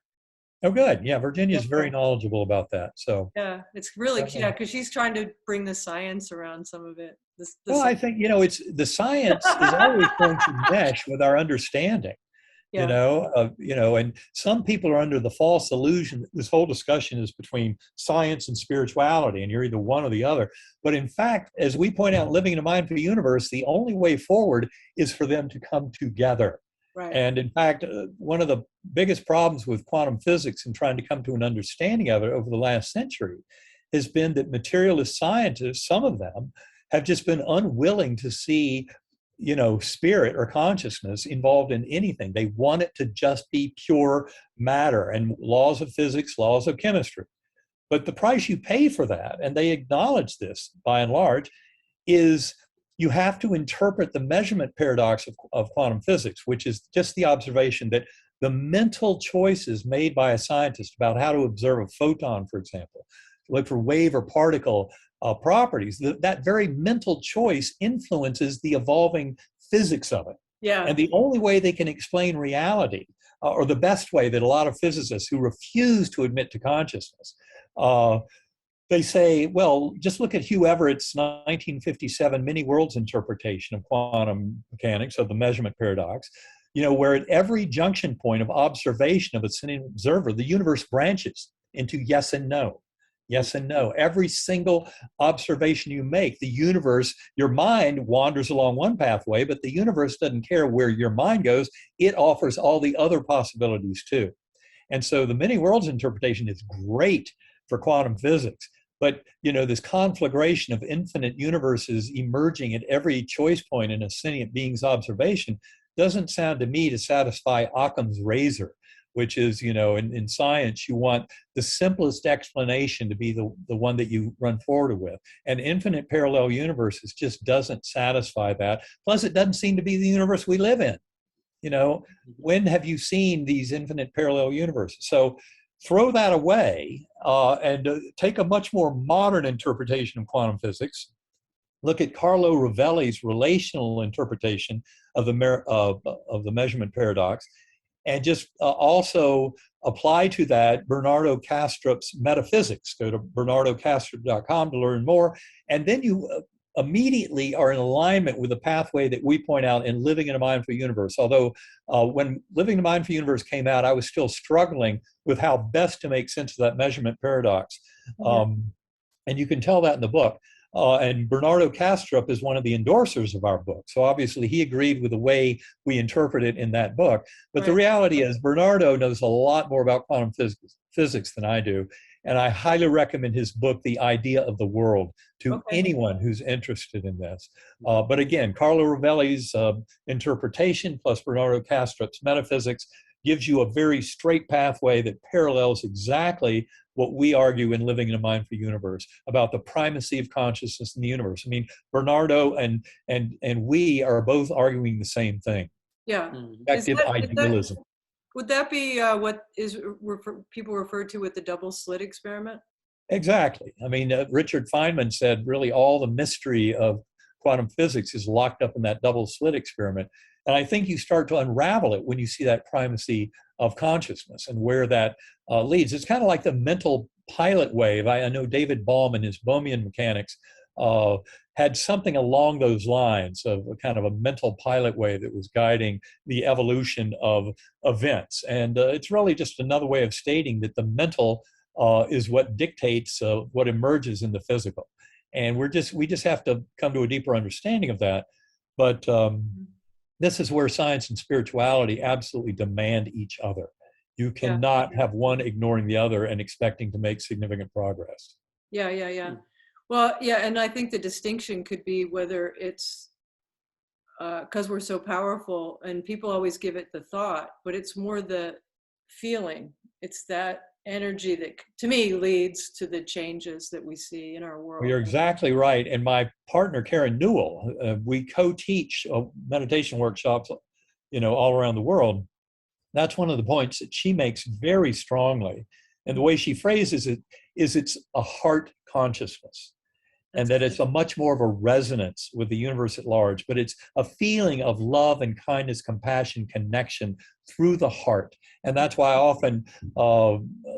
Speaker 3: Oh, good. Yeah, Virginia's very knowledgeable about that. So
Speaker 1: yeah, it's really because she's trying to bring the science around some of it.
Speaker 3: Well, I think it's the science is always going to mesh with our understanding. And some people are under the false illusion that this whole discussion is between science and spirituality, and you're either one or the other. But in fact, as we point out, living in a mindful universe, the only way forward is for them to come together.
Speaker 1: Right.
Speaker 3: And in fact, one of the biggest problems with quantum physics and trying to come to an understanding of it over the last century has been that materialist scientists, some of them, have just been unwilling to see spirit or consciousness involved in anything. They want it to just be pure matter and laws of physics, laws of chemistry. But the price you pay for that, and they acknowledge this by and large, is you have to interpret the measurement paradox of quantum physics, which is just the observation that the mental choices made by a scientist about how to observe a photon, for example, look for wave or particle properties, that very mental choice influences the evolving physics of it.
Speaker 1: Yeah.
Speaker 3: And the only way they can explain reality, or the best way that a lot of physicists who refuse to admit to consciousness, they say, well, just look at Hugh Everett's 1957 many worlds interpretation of quantum mechanics, of the measurement paradox, where at every junction point of observation of a sentient observer, the universe branches into yes and no. Yes and no. Every single observation you make, the universe, your mind wanders along one pathway, but the universe doesn't care where your mind goes. It offers all the other possibilities too. And so the many worlds interpretation is great for quantum physics. But, this conflagration of infinite universes emerging at every choice point in a sentient being's observation doesn't sound to me to satisfy Occam's razor, which is, in science, you want the simplest explanation to be the one that you run forward with. And infinite parallel universes just doesn't satisfy that. Plus, it doesn't seem to be the universe we live in. When have you seen these infinite parallel universes? So throw that away and take a much more modern interpretation of quantum physics. Look at Carlo Rovelli's relational interpretation of the measurement paradox, and just also apply to that Bernardo Kastrup's metaphysics. Go to bernardokastrup.com to learn more, and then you immediately are in alignment with the pathway that we point out in Living in a Mindful Universe. Although when Living in a Mindful Universe came out, I was still struggling with how best to make sense of that measurement paradox. And you can tell that in the book. And Bernardo Kastrup is one of the endorsers of our book. So obviously he agreed with the way we interpret it in that book. But the reality is Bernardo knows a lot more about quantum physics than I do. And I highly recommend his book, The Idea of the World, to anyone who's interested in this. But again, Carlo Rovelli's interpretation plus Bernardo Kastrup's metaphysics gives you a very straight pathway that parallels exactly what we argue in Living in a Mindful Universe about the primacy of consciousness in the universe. I mean, Bernardo and we are both arguing the same thing.
Speaker 1: Yeah.
Speaker 3: Effective idealism.
Speaker 1: Would that be what is people refer to with the double-slit experiment?
Speaker 3: Exactly. I mean, Richard Feynman said really all the mystery of quantum physics is locked up in that double-slit experiment. And I think you start to unravel it when you see that primacy of consciousness and where that leads. It's kind of like the mental pilot wave. I know David Bohm in his Bohmian mechanics had something along those lines of a kind of a mental pilot wave that was guiding the evolution of events. And it's really just another way of stating that the mental is what dictates what emerges in the physical. And we just have to come to a deeper understanding of that. But this is where science and spirituality absolutely demand each other. You cannot have one ignoring the other and expecting to make significant progress.
Speaker 1: Yeah. Well, yeah, and I think the distinction could be whether it's because we're so powerful, and people always give it the thought, but it's more the feeling. It's that energy that, to me, leads to the changes that we see in our world.
Speaker 3: Well, you're exactly right. And my partner, Karen Newell, we co-teach meditation workshops, all around the world. That's one of the points that she makes very strongly. And the way she phrases it is it's a heart consciousness. And that it's a much more of a resonance with the universe at large, but it's a feeling of love and kindness, compassion, connection through the heart. And that's why I often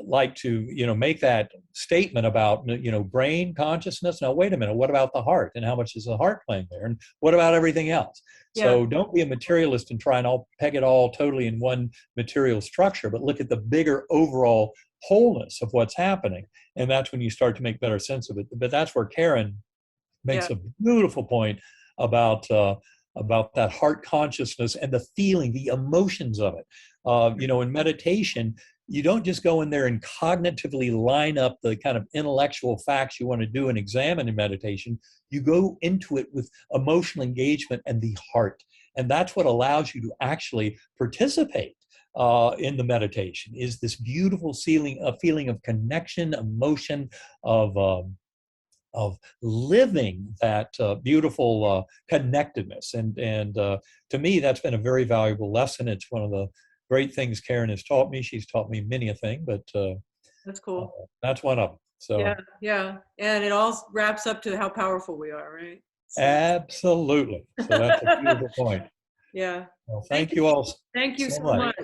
Speaker 3: like to, make that statement about, brain consciousness. Now, wait a minute, what about the heart? And how much is the heart playing there? And what about everything else? Yeah. So don't be a materialist and try and peg it all totally in one material structure, but look at the bigger overall wholeness of what's happening. And that's when you start to make better sense of it. But that's where Karen makes a beautiful point about that heart consciousness and the feeling, the emotions of it. In meditation, you don't just go in there and cognitively line up the kind of intellectual facts you want to do and examine in meditation. You go into it with emotional engagement and the heart. And that's what allows you to actually participate in the meditation, is this beautiful feeling of connection, emotion, of living that beautiful connectedness. And to me, that's been a very valuable lesson. It's one of the great things Karen has taught me. She's taught me many a thing, but
Speaker 1: that's cool.
Speaker 3: That's one of them. So
Speaker 1: yeah. And it all wraps up to how powerful we are, right? So.
Speaker 3: Absolutely. So that's a beautiful point.
Speaker 1: Yeah.
Speaker 3: Well, thank you all.
Speaker 1: Thank you so much.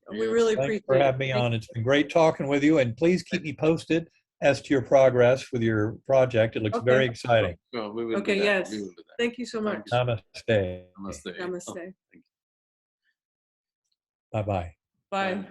Speaker 1: We really appreciate it.
Speaker 3: Thanks for having me on. It's been great talking with you, and please keep me posted as to your progress with your project. It looks
Speaker 1: Okay.
Speaker 3: very exciting.
Speaker 2: Sure, we will
Speaker 1: Okay,
Speaker 2: do that.
Speaker 1: yes.
Speaker 2: We will do that.
Speaker 1: Thank you so much.
Speaker 3: Namaste.
Speaker 2: Namaste.
Speaker 1: Namaste.
Speaker 2: Oh, thank you.
Speaker 3: Bye-bye.
Speaker 1: Bye.